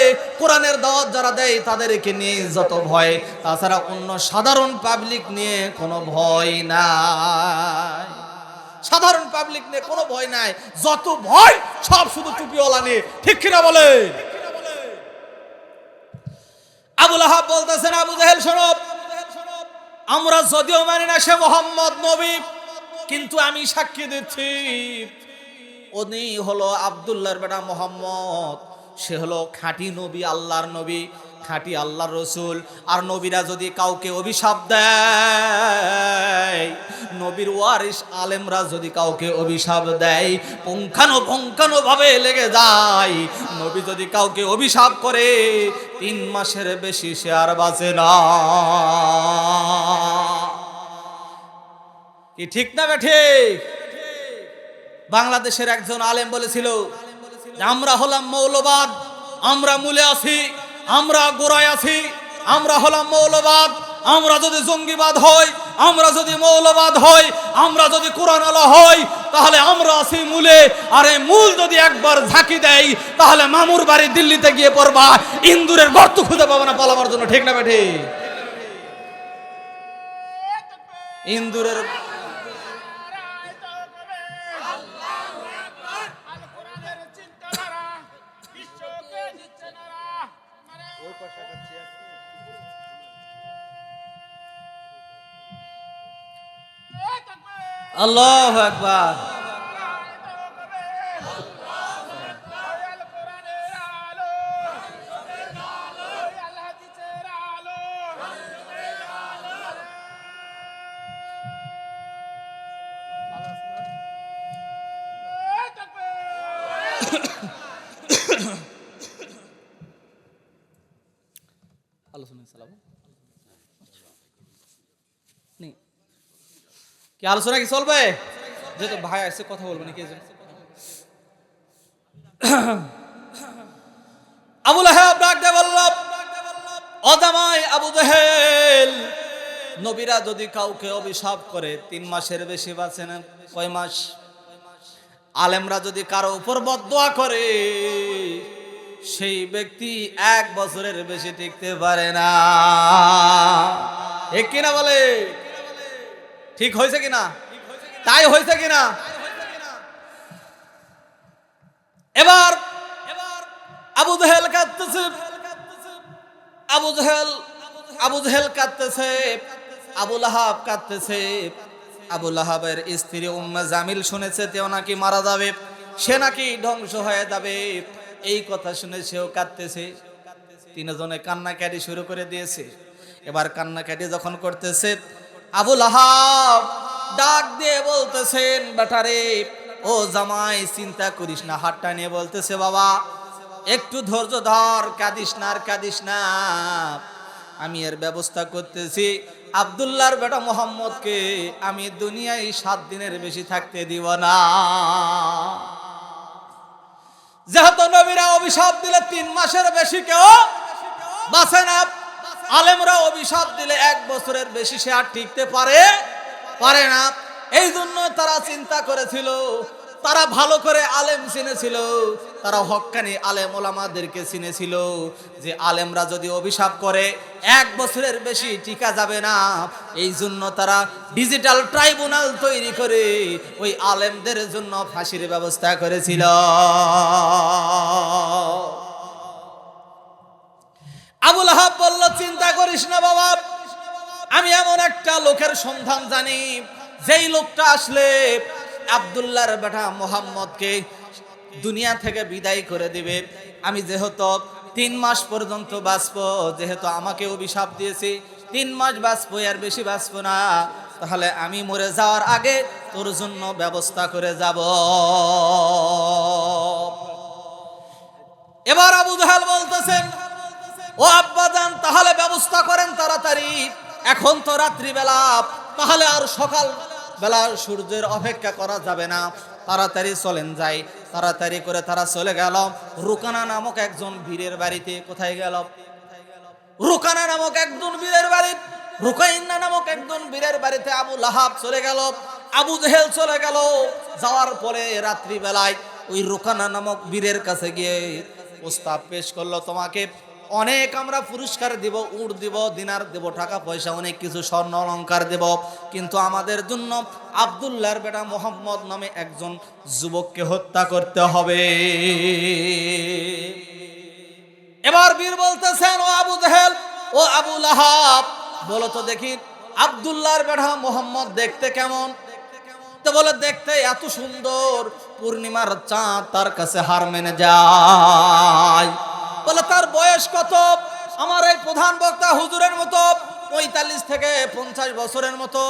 কোরআনের দাওয়াত যারা দেয় তাদেরকে নিয়ে যত ভয়, তাছাড়া অন্য সাধারণ পাবলিক নিয়ে কোনো ভয় নাই। সাধারণ পাবলিক নিয়ে কোনো ভয় নাই, যত ভয় সব শুধু টুপিওয়ালা নিয়ে। ঠিক কিনা বলে? আবু লাহাব বলতেছেন, আবু জেহেল শোনো, আমরা যদিও মানি না সে মুহাম্মদ নবী, কিন্তু আমি সাক্ষী দিচ্ছি উনি হলো আব্দুল্লাহর বেটা মুহাম্মদ, সে হলো খাঁটি নবী, আল্লাহর নবী, খাঁটি আল্লাহর রসুল। আর নবীরা যদি কাউকে অভিশাপ দেয়, নবীর ওয়ারিস আলেমরা যদি কাউকে অভিশাপ দেয়, পুঙ্খানুপুঙ্খানুভাবে লেগে যায়। নবী যদি কাউকে অভিশাপ করে 3 মাসের বেশি সে আর বাঁচে না। কি ঠিক না ঠিক? বাংলাদেশের একজন আলেম বলেছিল, আমরা হলাম মৌলবাদ, আমরা মূলে আছি, আমরা গোড়ায় আছি, আমরা হলাম মৌলবাদ। আমরা যদি জঙ্গিবাদ হই, আমরা যদি মৌলবাদ হই, আমরা যদি কোরআন আলা হই, তাহলে আমরা আছি মূলে। আর এই মূল যদি একবার ঝাঁকি দেয়, তাহলে মামুর বাড়ি দিল্লিতে গিয়ে পড়বা, ইন্দুরের গর্ত খুঁজে পাবে না পালাবার জন্য। ঠিক না বেঠি? ইন্দুরের আল্লাহু আকবার। কি আলোচনা কি চলবে? যেহেতু ভাই আসছে কথা বলবো নাকি? আবু লাহাব ডাক দিয়ে বলল, ও জামাই আবু জাহেল, নবীরা যদি কাউকে অভিশাপ করে 3 মাসের বেশি বাঁচে না। কয় মাস? আলেমরা যদি কারো উপর বদদোয়া করে, সেই ব্যক্তি 1 বছরের বেশি টিকতে পারে না। ঠিক কিনা বলে? ঠিক হয়েছে কিনা? তাই হয়েছে কিনা? এবার আবু জাহেল কাঁদতেছে, আবু জাহেল কাঁদতেছে, আবু লাহাব কাঁদতেছে। আবু লাহাবের স্ত্রী উম্মে জামিল শুনেছে তেও নাকি মারা যাবে, সে নাকি ধ্বংস হয়ে যাবে। এই কথা শুনে সেও কাঁদতেছে। 3 জনে কান্নাকাটি শুরু করে দিয়েছে। এবার কান্নাকাটি যখন করতেছে, আবু লাহাব ডাক দিয়ে বলতেছেন, বেটারে ও জামাই চিন্তা করিস না। হাতটা নিয়ে বলতেছে, বাবা একটু ধৈর্য ধর, কাঁদিস না আর কাঁদিস না, আমি এর ব্যবস্থা করতেছি। আব্দুল্লাহর বেটা মোহাম্মদকে আমি দুনিয়ায় 7 দিনের বেশি থাকতে দিব না। যেহেতু নবীরা অভিশাপ দিলে 3 মাসের বেশি কেউ বাঁচে না, আলেমরা অভিশাপ দিলে 1 বছরের বেশি সে আর টিকতে পারে না। এই জন্য তারা চিন্তা করেছিল, তারা ভালো করে আলেম চিনেছিল, তারা হক্কানি আলেম ওলামাদেরকে চিনেছিল যে আলেমরা যদি অভিশাপ করে 1 বছরের বেশি টিকা যাবে না। এই জন্য তারা ডিজিটাল ট্রাইব্যুনাল তৈরি করে ওই আলেমদের জন্য ফাঁসির ব্যবস্থা করেছিল। আবু লাহাব বলল, চিন্তা করিস না বাবা, আমি এমন একটা লোকের সন্ধান জানি, যেই লোকটা আসলে আব্দুল্লাহর বেটা মোহাম্মদকে দুনিয়া থেকে বিদায় করে দিবে। আমি যেহেতু 3 মাস পর্যন্ত বাঁচবো, যেহেতু আমাকে অভিশাপ দিয়েছি 3 মাস বাঁচবো, এর বেশি বাঁচবো না, তাহলে আমি মরে যাওয়ার আগে তোর জন্য ব্যবস্থা করে যাব। এবার আবু জাহেল বলতেছেন, ও আব্বাজান তাহলে ব্যবস্থা করেন তাড়াতাড়ি, এখন তো রাত্রিবেলা, তাহলে আর সকাল বেলা সূর্যের অপেক্ষা করা যাবে না, তাড়াতাড়ি চলেন যাই। তাড়াতাড়ি করে তারা চলে গেল রুকানা নামক একজন বীরের বাড়িতে। কোথায় গেল? রুকানা নামক একজন বীরের বাড়ি, রুকাইন্না নামক একজন বীরের বাড়িতে আবু লাহাব চলে গেল, আবু জাহেল চলে গেল। যাওয়ার পরে রাত্রিবেলায় ওই রুকানা নামক বীরের কাছে গিয়ে প্রস্তাব পেশ করলো, তোমাকে অনেক আমরা পুরস্কার দিব, উট দিব, দিনার দেব, টাকা পয়সা, অনেক কিছু স্বর্ণ অলংকার দেব, কিন্তু আমাদের জন্য আব্দুল্লাহর বেটা মোহাম্মদ নামে একজন যুবককে হত্যা করতে হবে। এবার বীর বলতেছেন, ও আবু জাহেল, ও আবু লাহাব, বলো তো দেখি আব্দুল্লাহর বেটা মোহাম্মদ দেখতে কেমন? তো বলে, দেখতে এত সুন্দর, পূর্ণিমার চাঁদ তার কাছে হার মেনে যায়। বলে, তার বয়স কত? আমার এই প্রধান বক্তা হুজুরের মতো 45 থেকে 50 বছরের মতো,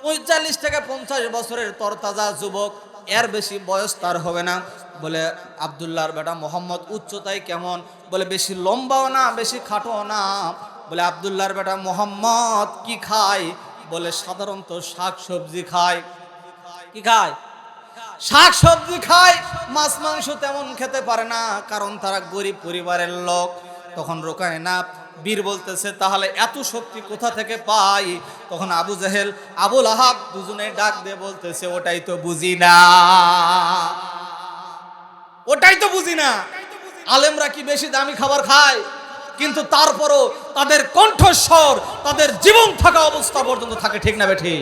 45 থেকে 50 বছরের তরতাজা যুবক, এর বেশি বয়স তার হবে না। বলে, আব্দুল্লাহর বেটা মোহাম্মদ উচ্চতায় কেমন? বলে, বেশি লম্বাও না, বেশি খাটোও না। বলে, আব্দুল্লাহর বেটা মোহাম্মদ কি খায়? বলে, সাধারণত শাক সবজি খায়। কি খায়? শাক সবজি খায়, মাছ মাংস তেমন খেতে পারে না, কারণ তারা গরিব পরিবারের লোক। তখন রুকায়না বীর বলতেছে তাহলে এত শক্তি কোথা থেকে পাই? তখন আবু জেহেল আবুল আহাব দুজনে ডাক দিয়ে বলতেছে ওটাই তো বুঝি না, ওটাই তো বুঝি না। আলেমরা কি বেশি দামি খাবার খায়? কিন্তু তারপরও তাদের কণ্ঠস্বর তাদের জীবন থাকা অবস্থা পর্যন্ত থাকে, ঠিক না বেঠি?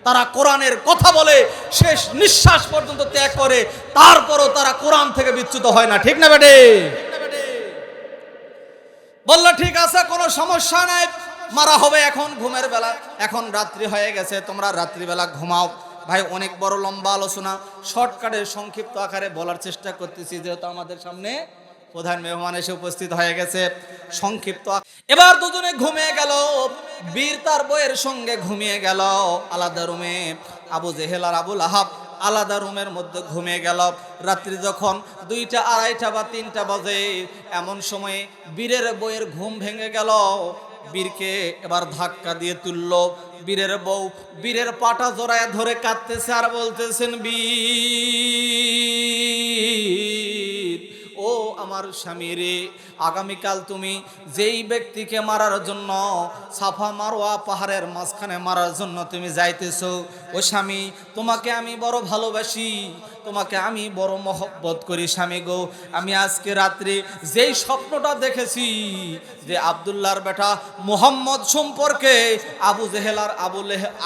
তারা কোরআনের কথা বলে, শেষ নিঃশ্বাস পর্যন্ত ত্যাগ করে, তারপরও তারা কোরআন থেকে বিচ্যুত হয় না, ঠিক না বেঠি? বললো ঠিক আছে, কোনো সমস্যা নাই, মারা হবে এখন ঘুমের বেলা, এখন রাত্রি হয়ে গেছে, তোমরা রাত্রিবেলা ঘুমাও। ভাই অনেক বড় লম্বা আলোচনা, শর্টকাটে সংক্ষিপ্ত আকারে বলার চেষ্টা করতেছি, যেহেতু আমাদের সামনে প্রধান মেহমান এসে উপস্থিত হয়ে গেছে। সংক্ষিপ্ত, এবার দুজনে ঘুমিয়ে গেল, বীর তার বইয়ের সঙ্গে ঘুমিয়ে গেল আলাদা রুমে। আবু জেহেল আর আবুল আহাব আলাদা রুমের মধ্যে ঘুমিয়ে গেল। রাত্রি যখন 2টা, 2:30 বা 3টা বাজে, এমন সময়ে বীরের বইয়ের ঘুম ভেঙে গেল। বীরকে এবার ধাক্কা দিয়ে তুললো। বীরের বউ বীরের পাটা জড়ায় ধরে কাঁদতেছে আর বলতেছেন, বীর ও আমার স্বামী রে, আগামীকাল তুমি যেই ব্যক্তিকে মারার জন্য সাফা মারওয়া পাহাড়ের মাঝখানে মারার জন্য তুমি যাইতেছো, ও স্বামী তোমাকে আমি বড় ভালোবাসি, তোমাকে আমি বড় মহব্বত করি স্বামী গো। আমি আজকে রাত্রে যেই স্বপ্নটা দেখেছি যে আব্দুল্লাহর বেটা মুহাম্মদ সম্পর্কে আবু জেহেল আর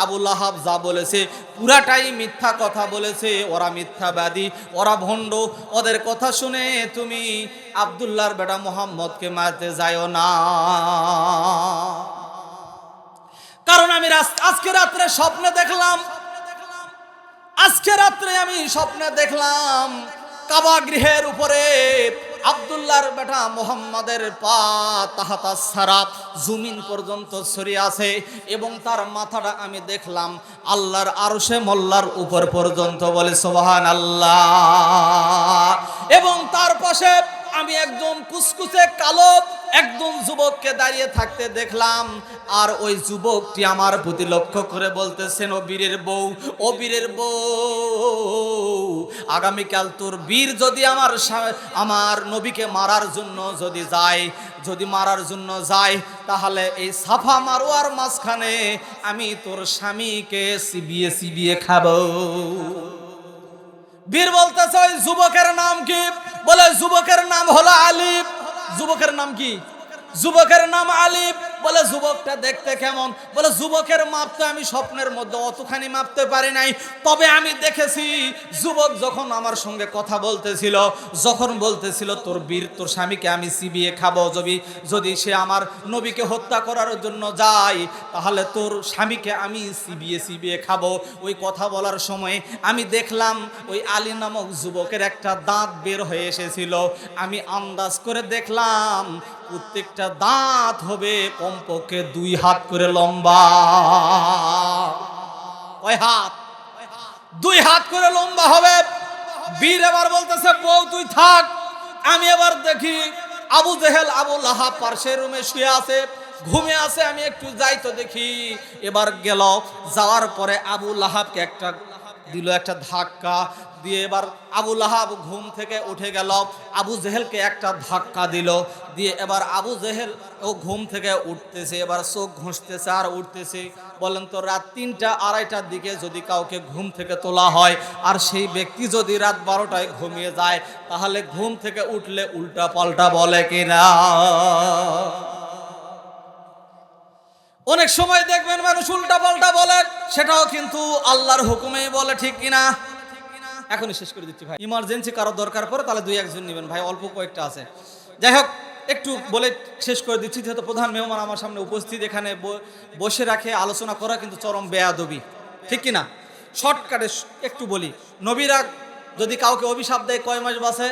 আবুল আহাব যা বলেছে পুরাটাই মিথ্যা কথা বলেছে, ওরা মিথ্যাবাদী, ওরা ভণ্ড, ওদের কথা শুনে তুমি আব্দুল্লাহর বেটা মুহাম্মদকে মারতে যাইও না। কারণ আমি আজকে রাত্রে স্বপ্নে দেখলাম, আজকে রাত্রে আমি স্বপ্নে দেখলাম কাবা গৃহের উপরে আব্দুল্লাহর বেটা মুহাম্মাদের পা তাহাতা সারা জমিন পর্যন্ত ছড়িয়ে আছে, এবং তার মাথাটা আমি দেখলাম আল্লাহর আরশে মোল্লার উপর পর্যন্ত, বলে সুবহানাল্লাহ। এবং তার পাশে আমি একজন কুচকুচে কালো একজন যুবককে দাঁড়িয়ে থাকতে দেখলাম, আর ওই যুবকটি আমার প্রতি লক্ষ্য করে বলতেছেন, ও বীরের বউ, ও বীরের বউ, আগামীকাল তোর বীর যদি আমার নবীকে মারার জন্য যদি মারার জন্য যায়, তাহলে এই সাফা মারওয়ার মাঝখানে আমি তোর স্বামীকে চিবিয়ে চিবিয়ে খাবো। বীর বলতেছে ওই যুবকের নাম কি? বলে যুবকের নাম হলো আলিফ। যুবকের নাম কি? যুবকের নাম আলিফ। বলে যুবকটা দেখতে কেমন? বলে যুবকের মাপ তো আমি স্বপ্নের মধ্যে অতখানি মাপতে পারি নাই, তবে আমি দেখেছি যুবক যখন আমার সঙ্গে কথা বলতেছিল, যখন বলতেছিল তোর বীর তোর স্বামীকে আমি চিবিয়ে খাবো, যদি সে আমার নবীকে হত্যা করার জন্য যায়, তাহলে তোর স্বামীকে আমি চিবিয়ে চিবিয়ে খাবো। ওই কথা বলার সময় আমি দেখলাম ওই আলী নামক যুবকের একটা দাঁত বের হয়ে এসেছিল। আমি আন্দাজ করে দেখলাম প্রত্যেকটা দাঁত হবে কমপক্ষে 2 হাত করে লম্বা। কয় হাত? 2 হাত করে লম্বা হবে। বীর এবার বলতেছে, বউ তুই থাক, আমি এবার দেখি আবু জেহেল আবুল আহাব পাশের রুমে শুয়ে আছে, ঘুমে আছে, আমি একটু যাই তো দেখি। এবার গেল, যাওয়ার পরে আবুল আহাবকে একটা ধাক্কা দিয়ে এবার আবুল আহাব ঘুম থেকে উঠে গেল। আবু জেহেলকে একটা ধাক্কা দিল, দিয়ে এবার আবু জেহেল ও ঘুম থেকে উঠতেছে, এবার চোখ ঘুষতেছে আর উঠতেছে। বলেন তো রাত 3টা 2:30টার দিকে যদি কাউকে ঘুম থেকে তোলা হয়, আর সেই ব্যক্তি যদি রাত 12টায় ঘুমিয়ে যায়, তাহলে ঘুম থেকে উঠলে উল্টা পাল্টা বলে কিনা? অনেক সময় দেখবেন মানুষ উল্টা পাল্টা বলে, সেটাও কিন্তু আল্লাহর হুকুমেই বলে, ঠিক কিনা? এখনই শেষ করে দিচ্ছি ভাই, ইমার্জেন্সি কারো দরকার পড়ে তাহলে 2-1 জন নেবেন ভাই, অল্প কয়েকটা আছে। যাই হোক, একটু বলে শেষ করে দিচ্ছি, যেহেতু প্রধান মেহমান আমার সামনে উপস্থিত, এখানে বসে রাখে আলোচনা করা কিন্তু চরম বেয়াদবি, ঠিক কিনা? শর্টকাটে একটু বলি, নবীরা যদি কাউকে অভিশাপ দেয় কয় মাস বাঁচে?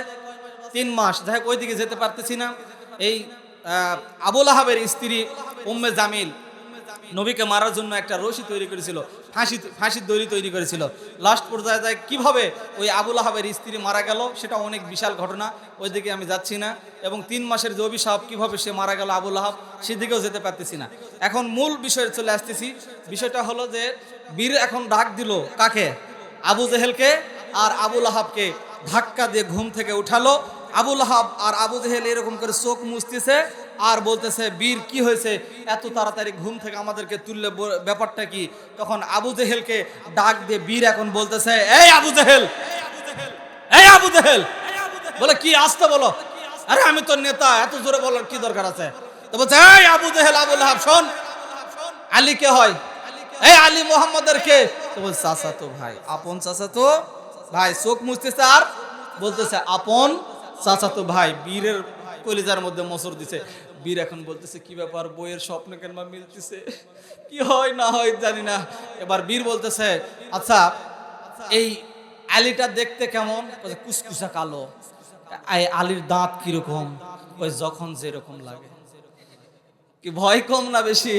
3 মাস। যাই হোক, ওইদিকে যেতে পারতেছি না। এই আবুল আহাবের স্ত্রী উম্মে জামিল নবীকে মারার জন্য একটা রশি তৈরি করেছিল, ফাঁসির দড়ি তৈরি করেছিল। লাস্ট পর্যায়ে যায় কিভাবে ওই আবুল আহাবের স্ত্রী মারা গেল, সেটা অনেক বিশাল ঘটনা, ওইদিকে আমি যাচ্ছি না। এবং 3 মাসের যে অভিশাপ, কিভাবে সে মারা গেল আবুল আহাব, সেদিকেও যেতে পারতেছি না। এখন মূল বিষয়ে চলে আসতেছি। বিষয়টা হলো যে বীর এখন ডাক দিল কাকে? আবু জেহেলকে আর আবুল আহাবকে ধাক্কা দিয়ে ঘুম থেকে উঠালো। আবুল আহাব আর আবু জেহেল এরকম করে চোখ মুছতেছে, আর বলতেছে বীর কি হয়েছে, এত তাড়াতাড়ি ঘুম থেকে আমাদেরকে তুললে, ব্যাপারটা কি? তখন আবু জেহেলকে ডাক দিয়ে বীর এখন বলতেছে, এই আবু জেহেল, এই আবু জেহেল, বলে কি আসতে বলো। আরে আমি তো নেতা, এত জোরে বলার কি দরকার আছে? তো বলছে, এই আবু জেহেল আবু লাহাব, শোন, আলী কে হয়? এই আলী মোহাম্মদের কে? তো বলছে চাচা তো ভাই, আপন চাচা তো ভাই। চোখ মুছতেছে আর বলতেছে আপন চাচা তো ভাই। বীরের কলিজার মধ্যে মোচড় দিছে। বীর এখন বলতেছে কি ব্যাপার, বইয়ের স্বপ্ন কেন মিলতেছে, কি হয় না হয় জানি না। এবার বীর বলতেছে, আচ্ছা এই আলীটা দেখতে কেমন? কুসকুসা কালো। আলীর দাঁত কিরকম? ওই যখন যেরকম লাগে। কি ভয় কম না বেশি?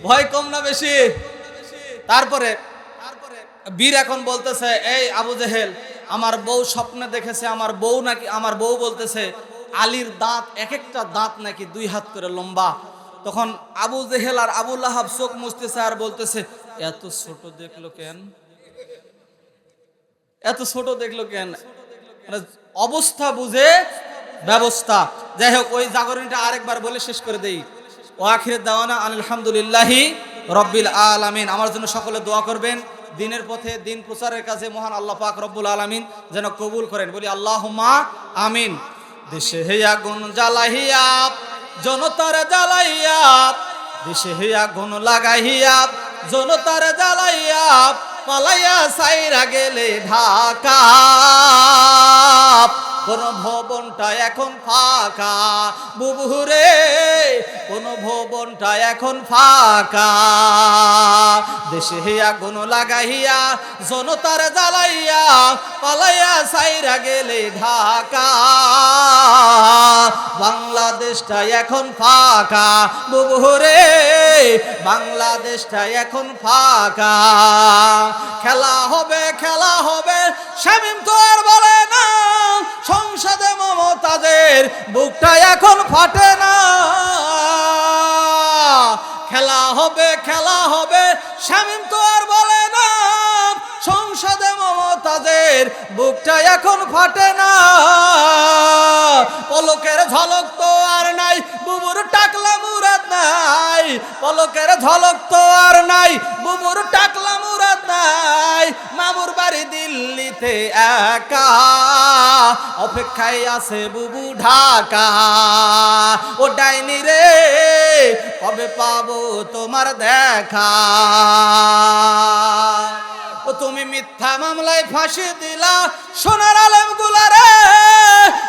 ভয় কম না বেশি? তারপরে বীর এখন বলতেছে, এই আবু জেহেল, আমার বউ স্বপ্নে দেখেছে, আমার বউ নাকি, আমার বউ বলতেছে আলীর দাঁত এক একটা দাঁত নাকি 2 হাত করে লম্বা। তখন আবু জেহেল আর আবু লাহাব চোখ মুছতেছে আর বলতেছে, এত ছোট দেখলো কেন, এত ছোট দেখলো কেন? মানে অবস্থা বুঝে ব্যবস্থা। যাই হোক, ওই জাগরণটা আরেকবার বলে শেষ করে দেই। ও আখিরের দাওয়ানা আলহামদুলিল্লাহি রব্বিল আলামিন। আমার জন্য সকলে দোয়া করবেন। দিনের পথে দিন প্রচারের কাজে মহান আল্লাহ পাক রব্বুল আলামিন যেন কবুল করেন, বলি আল্লাহুম্মা আমিন। দেশে হে আগুন জ্বালাইয়া জনতার জ্বালাইয়া, দেশে হে আগুন লাগাইয়া জনতার জ্বালাইয়া, পালাইয়া সাইরা গেলে ঢাকা, কোন ভবনটা এখন ফাঁকা বুবুরে, কোন ভবনটা এখন ফাঁকা। দেশে আগুন লাগাইয়া জনতার জ্বালাইয়া, পালাইয়া সাইরা গেলে ঢাকা, বাংলাদেশটা এখন ফাঁকা বুবুরে, বাংলাদেশটা এখন ফাঁকা। খেলা হবে, খেলা হবে, শামীম তো আর বলে না, সংসদে মমতাজের বুকটা এখন ফাটে না। খেলা হবে, খেলা হবে, শামীম তো আর বলে না, সংসদে মমতাজের বুকটা এখন ফাটে না। পলকের ঝলক তো আর নাই, বুবুর টাকলা মুরাদ নাই, পলকের ঝলক তো আর নাই, বুবুর টাকলা মুরাদ নাই। মামুর বাড়ি দিল্লিতে একা, অপেক্ষায় আছে বুবু ঢাকা। ও ডাইনি রে, কবে পাবো তোমার দেখা? ও তুমি মিথ্যা মামলায় ফাঁসি দিলা সোনার আলেম গুলারে,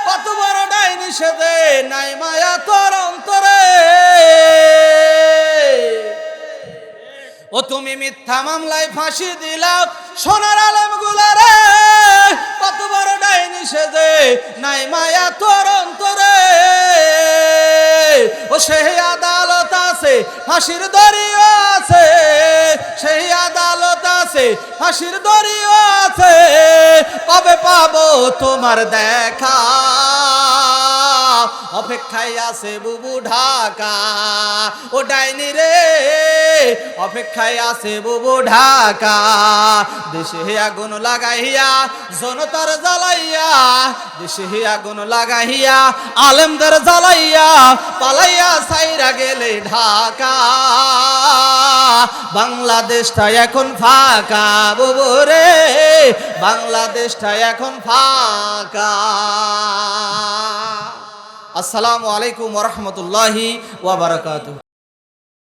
কত বড় ডাইনি সেদে নাই মায়া তোর অন্তরে। ও তুমি মিথ্যা মামলায় ফাঁসি দিলা সোনার আলেম গুলারে, কত বড় ডাইনি সেদে নাই মায়া তোর অন্তরে। ও সেই আদালত আছে, ফাঁসির দড়িও আছে, সেই আদালত আছে, ফাঁসির দড়িও আছে, কবে পাবো তোমার দেখা? অপেক্ষায় আছে বুবু ঢাকা। ও ডাইনি রে, অপেক্ষায় আছে বুবু ঢাকা। দেশে আগুন লাগাইয়া জনতার জ্বালাইয়া, দেশে আগুন লাগাইয়া আলেমদের জ্বালাইয়া, পালাইয়া সাইরা গেলে ঢাকা, বাংলাদেশটা এখন ফাঁকা বুবু রে, বাংলাদেশটা এখন ফাঁকা। আসসালামু আলাইকুম ওয়া রাহমাতুল্লাহি ওয়া বারাকাতুহু।